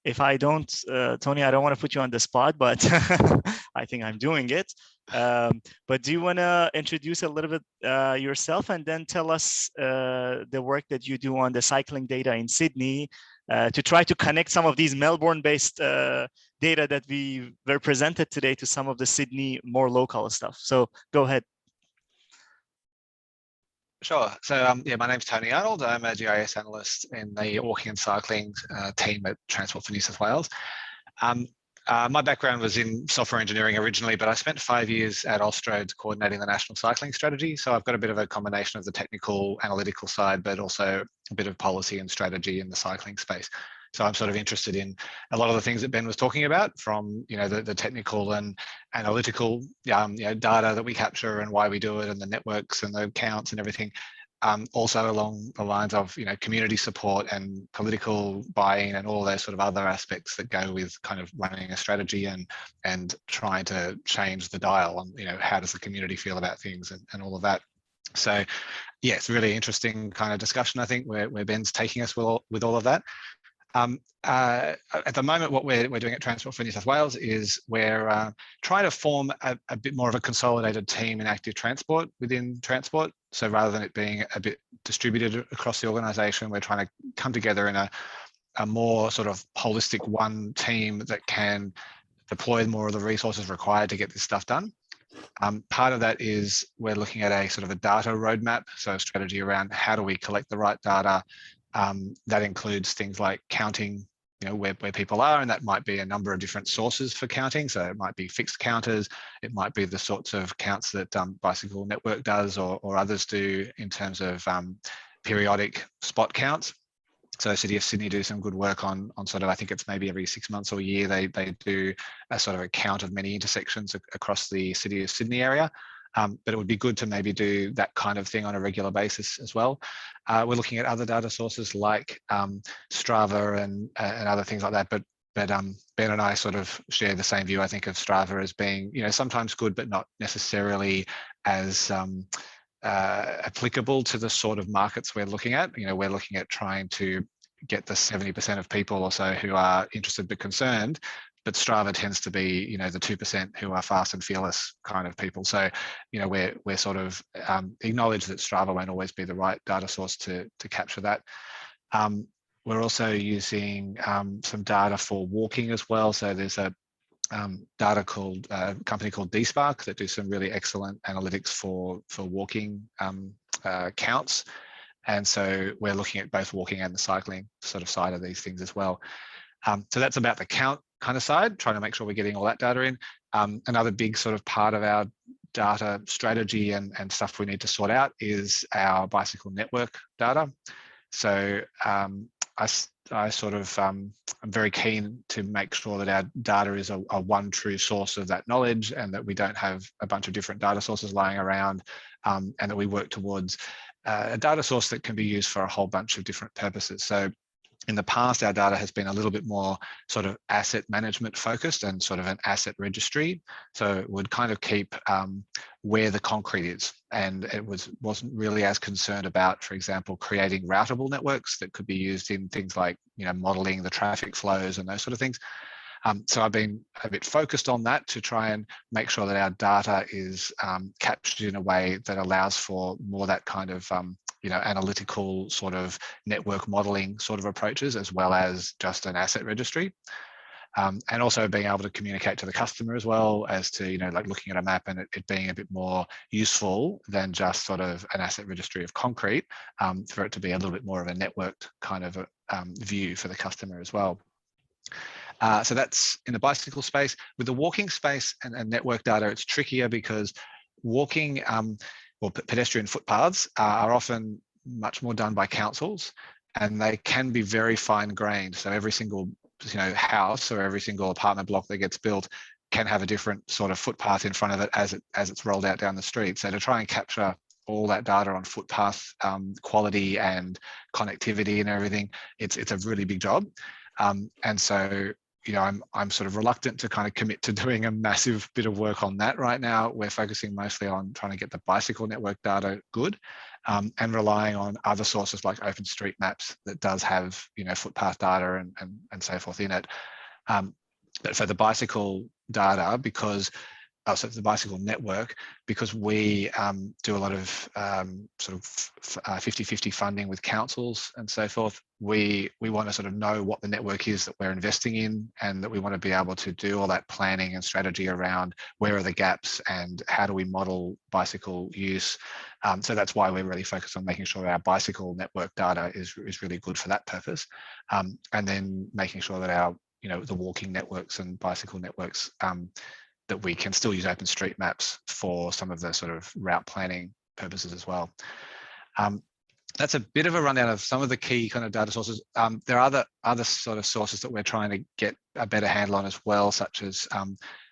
Speaker 1: If I don't, Tony, I don't want to put you on the spot, but I think I'm doing it. But do you want to introduce a little bit yourself and then tell us the work that you do on the cycling data in Sydney to try to connect some of these Melbourne-based data that we were presented today to some of the Sydney more local stuff. So go ahead.
Speaker 4: Sure. So yeah, my name's Tony Arnold. I'm a GIS analyst in the walking and cycling team at Transport for New South Wales. My background was in software engineering originally, but I spent 5 years at Austroads coordinating the national cycling strategy. So I've got a bit of a combination of the technical, analytical side, but also a bit of policy and strategy in the cycling space. So I'm sort of interested in a lot of the things that Ben was talking about, from the technical and analytical data that we capture and why we do it, and the networks and the counts and everything. Also along the lines of community support and political buy-in and all those sort of other aspects that go with kind of running a strategy and trying to change the dial on how does the community feel about things and all of that. So yeah, it's a really interesting kind of discussion, I think, where Ben's taking us with all of that. At the moment, what we're doing at Transport for New South Wales is we're trying to form a bit more of a consolidated team in active transport within transport. So rather than it being a bit distributed across the organisation, we're trying to come together in a more sort of holistic one team that can deploy more of the resources required to get this stuff done. Part of that is we're looking at a sort of a data roadmap, so a strategy around how do we collect the right data. That includes things like counting, where people are, and that might be a number of different sources for counting. So it might be fixed counters, it might be the sorts of counts that Bicycle Network does or others do in terms of periodic spot counts. So City of Sydney do some good work on sort of, I think it's maybe every 6 months or a year, they do a sort of a count of many intersections across the City of Sydney area. but it would be good to maybe do that kind of thing on a regular basis as well. We're looking at other data sources like Strava and other things like that, but Ben and I sort of share the same view, I think, of Strava as being, sometimes good, but not necessarily as applicable to the sort of markets we're looking at. We're looking at trying to get the 70% of people or so who are interested but concerned, but Strava tends to be, the 2% who are fast and fearless kind of people. So, we're sort of acknowledge that Strava won't always be the right data source to capture that. We're also using some data for walking as well. So there's a company called DSpark that do some really excellent analytics for walking counts. And so we're looking at both walking and the cycling sort of side of these things as well. So that's about the count kind of side, trying to make sure we're getting all that data in. Another big sort of part of our data strategy and stuff we need to sort out is our bicycle network data. So I'm very keen to make sure that our data is a one true source of that knowledge, and that we don't have a bunch of different data sources lying around, and that we work towards a data source that can be used for a whole bunch of different purposes. So in the past, our data has been a little bit more sort of asset management focused and sort of an asset registry. So it would kind of keep where the concrete is. And it wasn't really as concerned about, for example, creating routable networks that could be used in things like, modeling the traffic flows and those sort of things. So I've been a bit focused on that to try and make sure that our data is captured in a way that allows for more that kind of analytical sort of network modeling sort of approaches, as well as just an asset registry. And also being able to communicate to the customer as well as to, like looking at a map and it being a bit more useful than just sort of an asset registry of concrete, for it to be a little bit more of a networked kind of view for the customer as well. So that's in the bicycle space. With the walking space and network data, it's trickier because walking or pedestrian footpaths are often much more done by councils, and they can be very fine-grained. So every single house or every single apartment block that gets built can have a different sort of footpath in front of it as it's rolled out down the street. So to try and capture all that data on footpath quality and connectivity and everything, it's a really big job. And so I'm sort of reluctant to kind of commit to doing a massive bit of work on that right now. We're focusing mostly on trying to get the bicycle network data good, and relying on other sources like OpenStreetMaps that does have footpath data and so forth in it. But for the bicycle data, because so the bicycle network, because we do a lot of sort of 50-50 funding with councils and so forth, we want to sort of know what the network is that we're investing in, and that we want to be able to do all that planning and strategy around where are the gaps and how do we model bicycle use. So that's why we're really focused on making sure our bicycle network data is really good for that purpose, and then making sure that our the walking networks and bicycle networks, that we can still use OpenStreetMaps for some of the sort of route planning purposes as well. That's a bit of a rundown of some of the key kind of data sources. There are other sort of sources that we're trying to get a better handle on as well, such as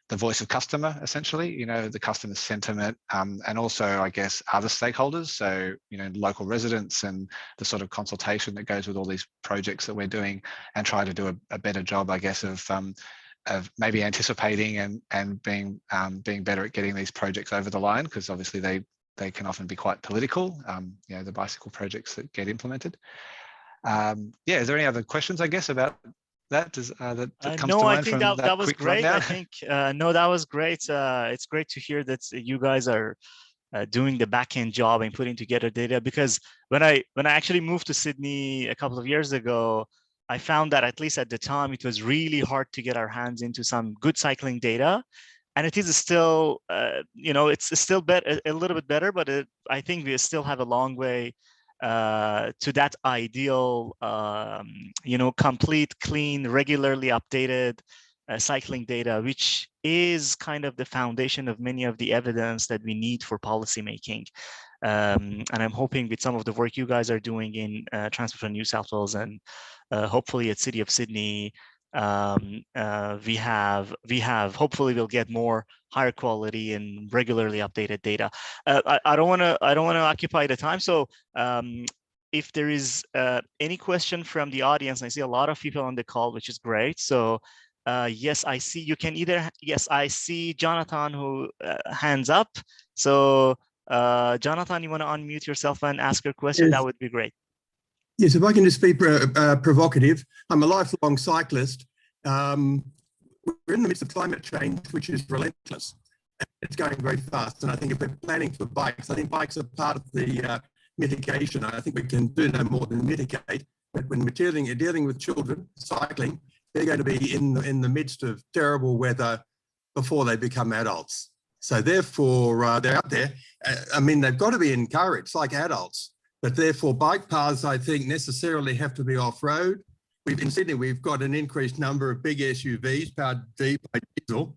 Speaker 4: the voice of customer, essentially, the customer sentiment, and also, I guess, other stakeholders. So, local residents and the sort of consultation that goes with all these projects that we're doing, and try to do a better job, I guess, of maybe anticipating and being better at getting these projects over the line, because obviously they can often be quite political, the bicycle projects that get implemented. Is there any other questions, I guess, about that? That comes to mind?
Speaker 1: No, I think that was great.
Speaker 4: Rundown?
Speaker 1: I think, no, that was great. It's great to hear that you guys are doing the back-end job and putting together data, because when I actually moved to Sydney a couple of years ago, I found that at least at the time, it was really hard to get our hands into some good cycling data. And it is still, it's still a little bit better, but I think we still have a long way to that ideal, complete, clean, regularly updated cycling data, which is kind of the foundation of many of the evidence that we need for policymaking. And I'm hoping with some of the work you guys are doing in Transport for New South Wales and hopefully at City of Sydney, we have hopefully we'll get more higher quality and regularly updated data. I don't want to occupy the time, so if there is any question from the audience, I see a lot of people on the call, which is great. So yes, I see you can either, yes, I see Jonathan who hands up. So Jonathan, you want to unmute yourself and ask your question?
Speaker 6: Yes.
Speaker 1: That would be great.
Speaker 6: Yes, if I can just be provocative. I'm a lifelong cyclist. We're in the midst of climate change, which is relentless. It's going very fast. And I think if we're planning for bikes, I think bikes are part of the mitigation. I think we can do no more than mitigate. But when we're dealing with children cycling, they're going to be in the midst of terrible weather before they become adults. So therefore, they're out there. I mean, they've got to be encouraged like adults. But therefore, bike paths, I think, necessarily have to be off-road. In Sydney, we've got an increased number of big SUVs powered by diesel.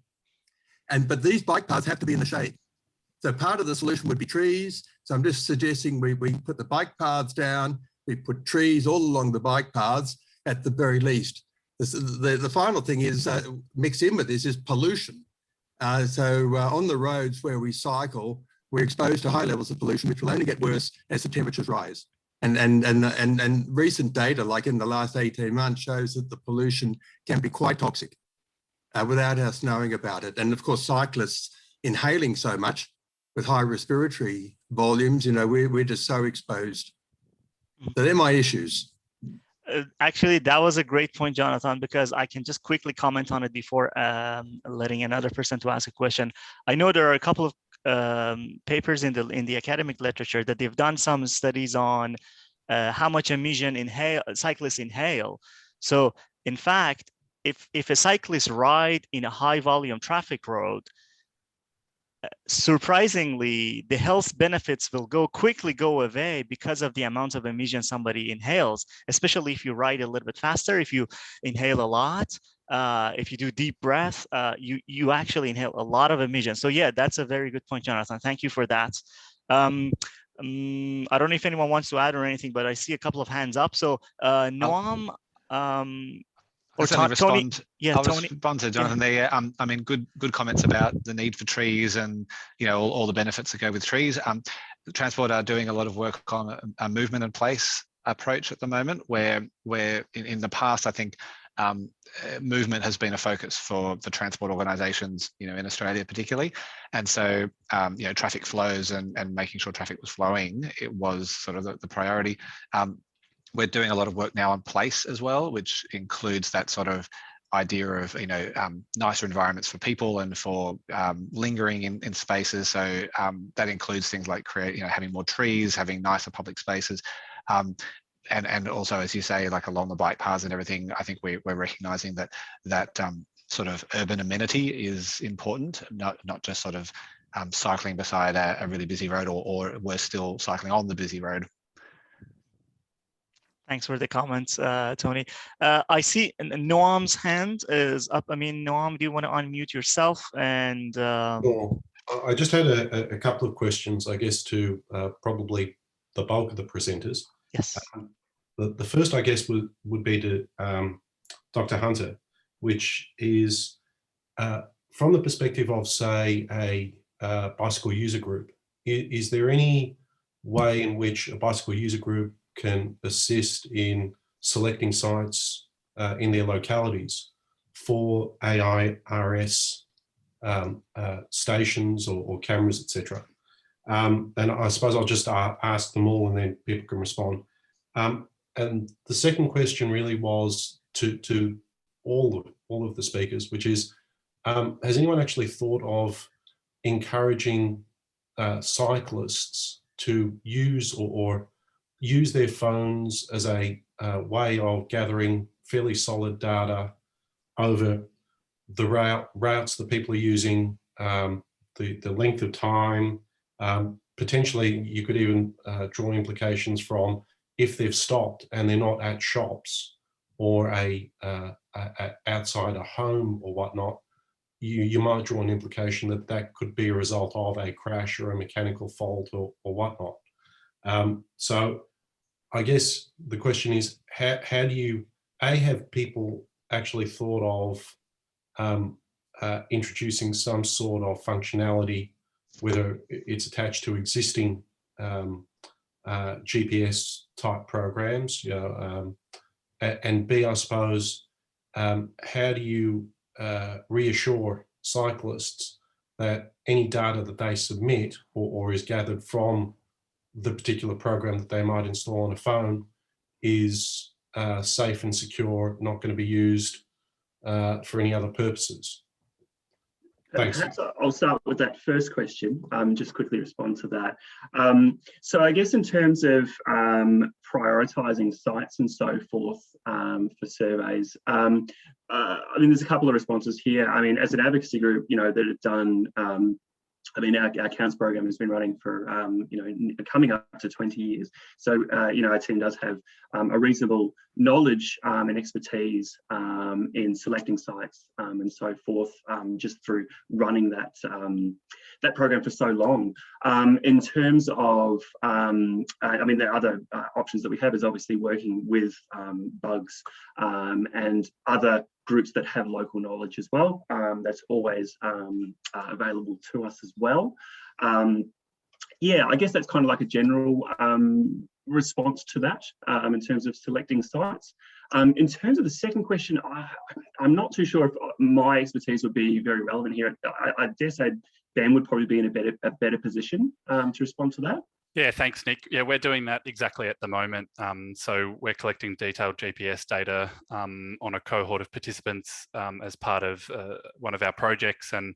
Speaker 6: But these bike paths have to be in the shade. So part of the solution would be trees. So I'm just suggesting we put the bike paths down, we put trees all along the bike paths at the very least. The final thing is mixed in with this is pollution. So on the roads where we cycle, we're exposed to high levels of pollution, which will only get worse as the temperatures rise. And recent data, like in the last 18 months, shows that the pollution can be quite toxic without us knowing about it. And of course, cyclists inhaling so much with high respiratory volumes, you know, we're just so exposed. So they're my issues.
Speaker 1: Actually, that was a great point, Jonathan, because I can just quickly comment on it before letting another person to ask a question. I know there are a couple of papers in the academic literature that they've done some studies on how much emission cyclists inhale. So in fact, if a cyclist ride in a high volume traffic road, surprisingly, the health benefits will quickly go away because of the amount of emission somebody inhales, especially if you ride a little bit faster, if you inhale a lot. If you do deep breath, you actually inhale a lot of emissions. So yeah, that's a very good point, Jonathan. Thank you for that. I don't know if anyone wants to add or anything, but I see a couple of hands up. So Noam, or Tony. Yeah,
Speaker 4: I'll
Speaker 1: Tony.
Speaker 4: respond to Jonathan there. I mean, good comments about the need for trees and, you know, all the benefits that go with trees. The Transport are doing a lot of work on a movement and place approach at the moment, where in the past, I think, movement has been a focus for transport organisations, you know, in Australia particularly, and so you know, traffic flows and making sure traffic was flowing, it was sort of the priority. We're doing a lot of work now on place as well, which includes that sort of idea of, you know, nicer environments for people and for lingering in spaces. So that includes things like having more trees, having nicer public spaces. And also, as you say, like along the bike paths and everything, I think we're recognizing that sort of urban amenity is important, not just sort of cycling beside a really busy road, or we're still cycling on the busy road.
Speaker 1: Thanks for the comments, Tony. I see Noam's hand is up. I mean, Noam, do you want to unmute yourself? And
Speaker 7: Sure. I just had a couple of questions, I guess, to probably the bulk of the presenters.
Speaker 1: Yes.
Speaker 7: The first, I guess, would be to Dr. Hunter, which is from the perspective of, say, a bicycle user group. Is there any way in which a bicycle user group can assist in selecting sites in their localities for AIRS stations or cameras, etc.? And I suppose I'll just ask them all and then people can respond. And the second question really was to all of the speakers, which is, has anyone actually thought of encouraging cyclists to use or use their phones as a way of gathering fairly solid data over the routes that people are using, the length of time? Potentially, you could even draw implications from if they've stopped and they're not at shops or outside a home or whatnot. You might draw an implication that could be a result of a crash or a mechanical fault or whatnot. So I guess the question is, how do you have people actually thought of introducing some sort of functionality, whether it's attached to existing GPS type programs, and B, I suppose, how do you reassure cyclists that any data that they submit or is gathered from the particular program that they might install on a phone is safe and secure, not going to be used for any other purposes? Thanks.
Speaker 3: Perhaps I'll start with that first question, just quickly respond to that. So I guess in terms of prioritising sites and so forth for surveys, I mean, there's a couple of responses here. I mean, as an advocacy group, you know, that have done, I mean, our counts program has been running for, you know, coming up to 20 years. So, you know, our team does have a reasonable knowledge and expertise in selecting sites and so forth, just through running that that program for so long. In terms of, I mean, the other options that we have is obviously working with bugs and other groups that have local knowledge as well. That's always available to us as well. Yeah, I guess that's kind of like a general response to that in terms of selecting sites. In terms of the second question, I'm not too sure if my expertise would be very relevant here. I dare say Ben would probably be in a better position to respond to that.
Speaker 5: Yeah, thanks, Nick. Yeah, we're doing that exactly at the moment. So we're collecting detailed GPS data on a cohort of participants as part of one of our projects. And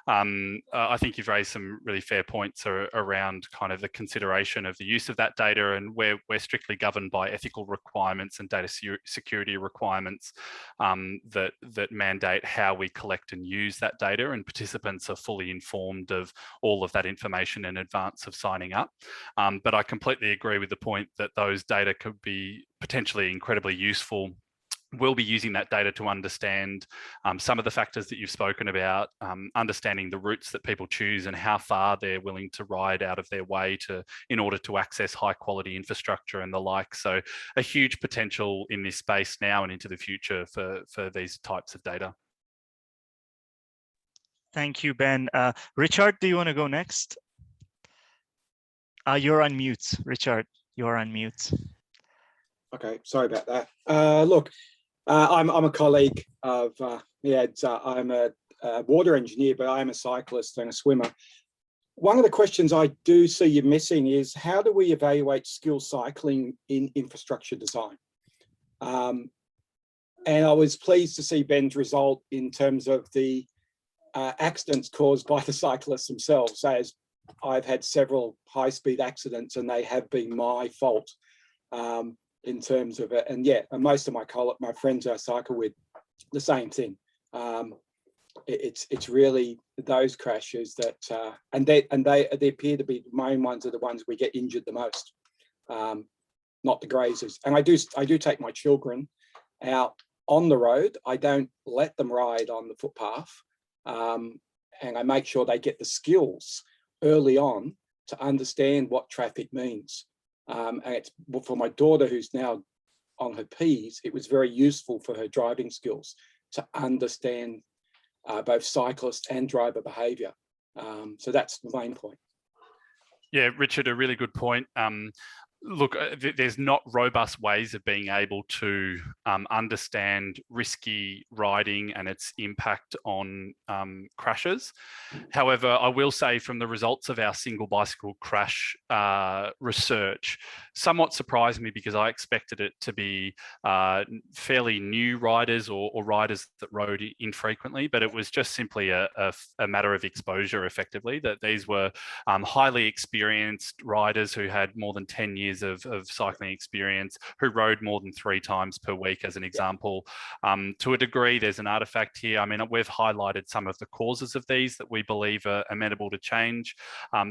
Speaker 5: I think you've raised some really fair points around kind of the consideration of the use of that data, and we're strictly governed by ethical requirements and data security requirements that mandate how we collect and use that data, and participants are fully informed of all of that information in advance of signing up. But I completely agree with the point that those data could be potentially incredibly useful. We'll be using that data to understand some of the factors that you've spoken about, understanding the routes that people choose and how far they're willing to ride out of their way in order to access high quality infrastructure and the like. So a huge potential in this space now and into the future for these types of data.
Speaker 1: Thank you, Ben. Richard, do you want to go next? You're on mute, Richard. You're on mute.
Speaker 8: Okay, sorry about that. Look, I'm a colleague of Meead's. I'm a water engineer, but I'm a cyclist and a swimmer. One of the questions I do see you missing is, how do we evaluate skill cycling in infrastructure design? And I was pleased to see Ben's result in terms of the accidents caused by the cyclists themselves, as I've had several high-speed accidents and they have been my fault in terms of it. And yeah, and most of my friends I cycle with, the same thing. It's really those crashes that and they appear to be the main ones, are the ones we get injured the most, not the grazers. And I do take my children out on the road. I don't let them ride on the footpath, and I make sure they get the skills early on to understand what traffic means. And it's for my daughter, who's now on her P's, it was very useful for her driving skills to understand both cyclist and driver behaviour. So that's the main point.
Speaker 5: Yeah, Richard, a really good point. Look, there's not robust ways of being able to understand risky riding and its impact on crashes. However, I will say from the results of our single bicycle crash research, somewhat surprised me, because I expected it to be fairly new riders or riders that rode infrequently, but it was just simply a matter of exposure, effectively, that these were highly experienced riders who had more than 10 years of cycling experience, who rode more than 3 times per week, as an example. To a degree, there's an artifact here. I mean, we've highlighted some of the causes of these that we believe are amenable to change.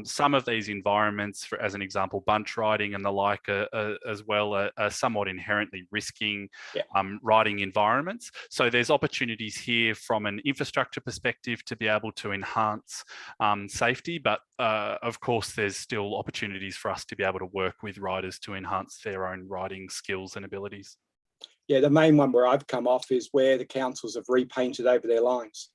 Speaker 5: Some of these environments, as an example, bunch riding and the like, as well, are somewhat inherently risking riding environments. So there's opportunities here from an infrastructure perspective to be able to enhance safety, but of course, there's still opportunities for us to be able to work with riders to enhance their own riding skills and abilities.
Speaker 8: Yeah, the main one where I've come off is where the councils have repainted over their lines.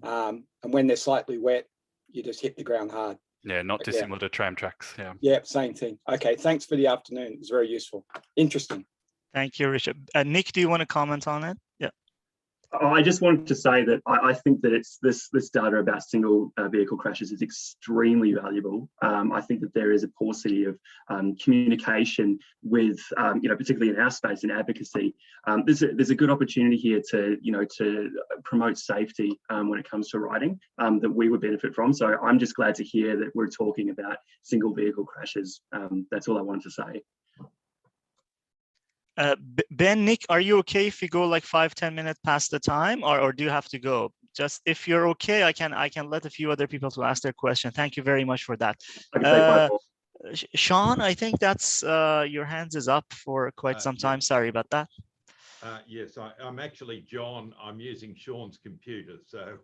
Speaker 8: And when they're slightly wet, you just hit the ground hard.
Speaker 5: Yeah, not
Speaker 8: But
Speaker 5: dissimilar to tram tracks. Yeah.
Speaker 8: Yeah, same thing. Okay, thanks for the afternoon. It was very useful. Interesting.
Speaker 1: Thank you, Richard. Nick, do you want to comment on it? Yeah.
Speaker 3: I just wanted to say that I think that it's this data about single vehicle crashes is extremely valuable. I think that there is a paucity of communication with, particularly in our space in advocacy. There's a good opportunity here to promote safety when it comes to riding that we would benefit from. So I'm just glad to hear that we're talking about single vehicle crashes. That's all I wanted to say.
Speaker 1: Ben, Nick, are you okay if we go like 5-10 minutes past the time, or do you have to go? Just if you're okay, I can let a few other people to ask their question. Thank you very much for that. Sean, I think that's your hands is up for quite some time. Sorry about that.
Speaker 9: Yes, I'm actually John. I'm using Sean's computer, so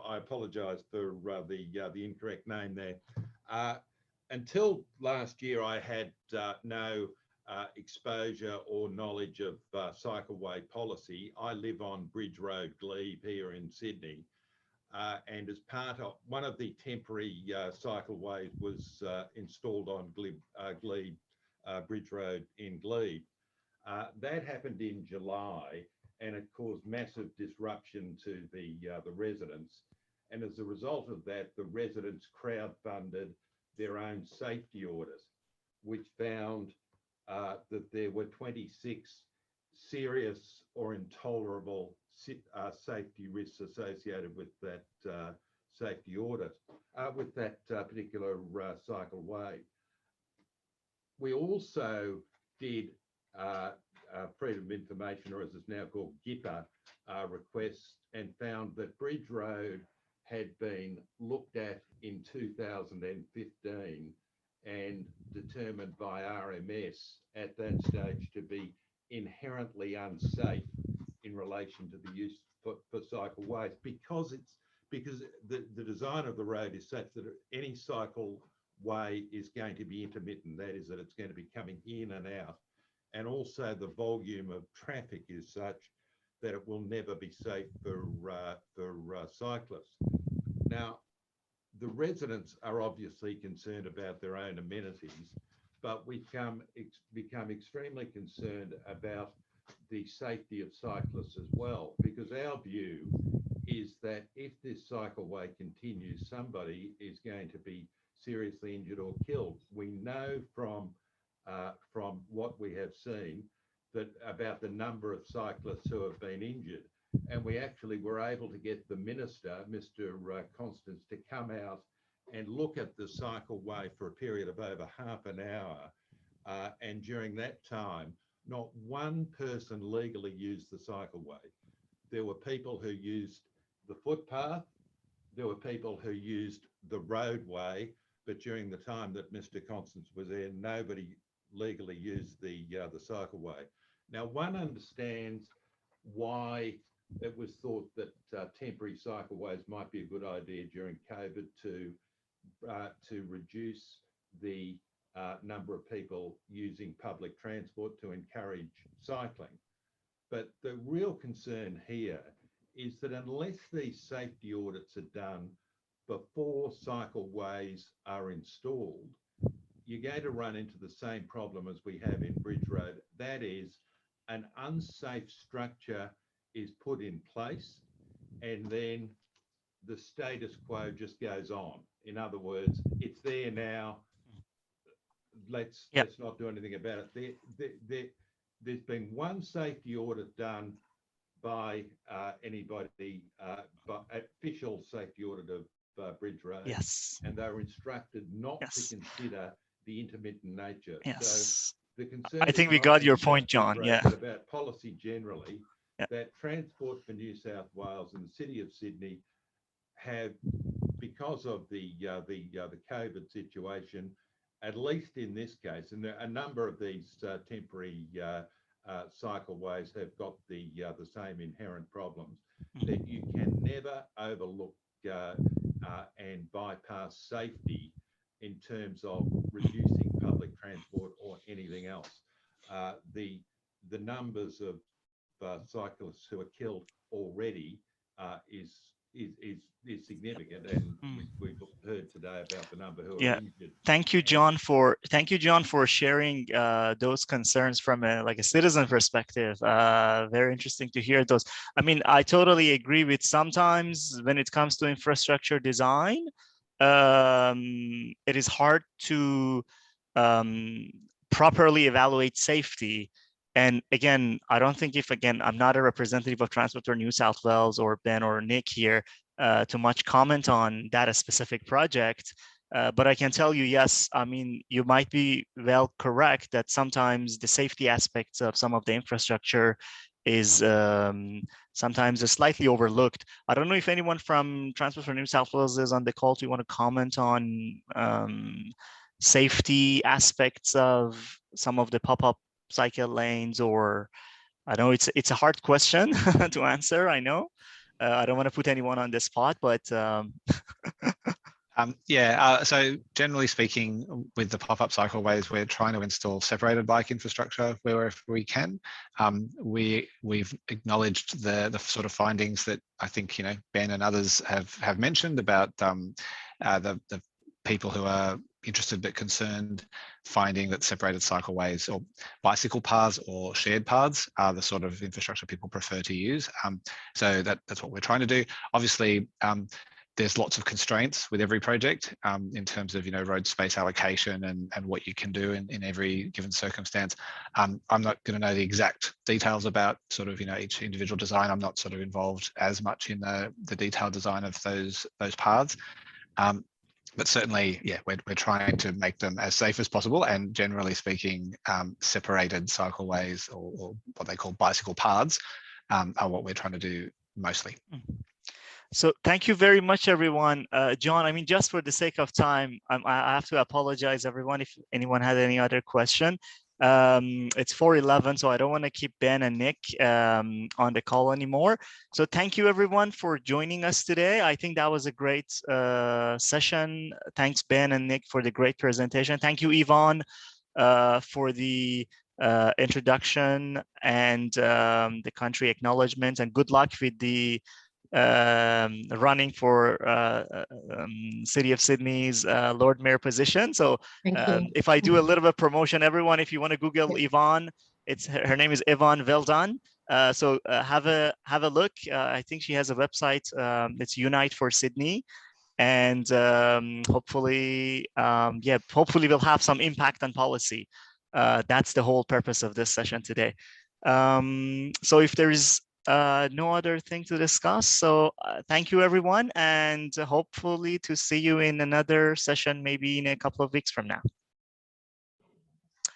Speaker 9: I apologise for the incorrect name there. Until last year, I had no exposure or knowledge of cycleway policy. I live on Bridge Road, Glebe, here in Sydney, and as part of one of the temporary cycleways was installed on Glebe Bridge Road in Glebe. That happened in July, and it caused massive disruption to the residents. And as a result of that, the residents crowdfunded their own safety audit, which found that there were 26 serious or intolerable safety risks associated with that safety audit, with that particular cycleway. We also did Freedom of Information, or as it's now called, GIPA requests, and found that Bridge Road had been looked at in 2015 and determined by RMS at that stage to be inherently unsafe in relation to the use for cycleways, because the design of the road is such that any cycleway is going to be intermittent. That is, that it's going to be coming in and out, and also the volume of traffic is such that it will never be safe for cyclists. Now, the residents are obviously concerned about their own amenities, but we've become extremely concerned about the safety of cyclists as well, because our view is that if this cycleway continues, somebody is going to be seriously injured or killed. We know from what we have seen that about the number of cyclists who have been injured. And we actually were able to get the minister, Mr. Constance, to come out and look at the cycleway for a period of over half an hour. And during that time, not one person legally used the cycleway. There were people who used the footpath, there were people who used the roadway, but during the time that Mr. Constance was there, nobody legally used the cycleway. Now, one understands why it was thought that temporary cycleways might be a good idea during COVID to reduce the number of people using public transport to encourage cycling. But the real concern here is that unless these safety audits are done before cycleways are installed, you're going to run into the same problem as we have in Bridge Road. That is, an unsafe structure is put in place, and then the status quo just goes on. In other words, it's there now. Let's not do anything about it. There's been one safety audit done by anybody, by official safety audit of Bridge Road.
Speaker 1: Yes.
Speaker 3: And they were instructed not to consider the intermittent nature.
Speaker 1: Yes.
Speaker 3: So the concern,
Speaker 1: I think we got your point, John. Yeah.
Speaker 3: About policy generally, that Transport for New South Wales and the City of Sydney have, because of the COVID situation, at least in this case, and a number of these temporary cycleways have got the same inherent problems, that you can never overlook and bypass safety in terms of reducing public transport or anything else. The
Speaker 9: the numbers of cyclists who are killed already is significant, and we've heard today about the number who are injured.
Speaker 1: Thank you, John, for sharing those concerns from a citizen perspective. Very interesting to hear those. I mean, I totally agree with sometimes when it comes to infrastructure design, it is hard to properly evaluate safety. And again, I don't think I'm not a representative of Transport for New South Wales or Ben or Nick here to much comment on that specific project. But I can tell you, yes, I mean, you might be well correct that sometimes the safety aspects of some of the infrastructure is sometimes slightly overlooked. I don't know if anyone from Transport for New South Wales is on the call. Do you want to comment on safety aspects of some of the pop-up cycle lanes? Or I know it's a hard question to answer, I know. I don't want to put anyone on the spot, but
Speaker 4: so generally speaking, with the pop-up cycleways, we're trying to install separated bike infrastructure wherever we can. We've acknowledged the sort of findings that I think Ben and others have mentioned about the people who are interested but concerned, finding that separated cycleways or bicycle paths or shared paths are the sort of infrastructure people prefer to use. So that's what we're trying to do. Obviously, there's lots of constraints with every project in terms of road space allocation and what you can do in every given circumstance. I'm not going to know the exact details about sort of each individual design. I'm not sort of involved as much in the detailed design of those paths. But certainly, we're trying to make them as safe as possible, and generally speaking, separated cycleways or what they call bicycle paths are what we're trying to do mostly.
Speaker 1: So thank you very much, everyone. John, I mean, just for the sake of time, I have to apologize, everyone, if anyone had any other question. It's 4:11, so I don't want to keep Ben and Nick on the call anymore. So thank you, everyone, for joining us today. I think that was a great session. Thanks, Ben and Nick, for the great presentation. Thank you, Yvonne, for the introduction and the country acknowledgement, and good luck with the running for City of Sydney's Lord Mayor position. So if I do a little bit of promotion, everyone, if you want to Google Yvonne, her name is Yvonne Weldon. So have a look. I think she has a website. It's Unite for Sydney. And hopefully we'll have some impact on policy. That's the whole purpose of this session today. So if there is no other thing to discuss. So thank you, everyone, and hopefully to see you in another session, maybe in a couple of weeks from now.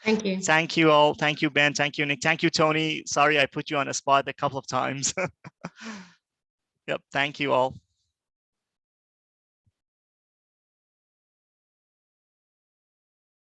Speaker 2: Thank you.
Speaker 1: Thank you all. Thank you, Ben. Thank you, Nick. Thank you, Tony. Sorry, I put you on a spot a couple of times. Yep. Thank you all.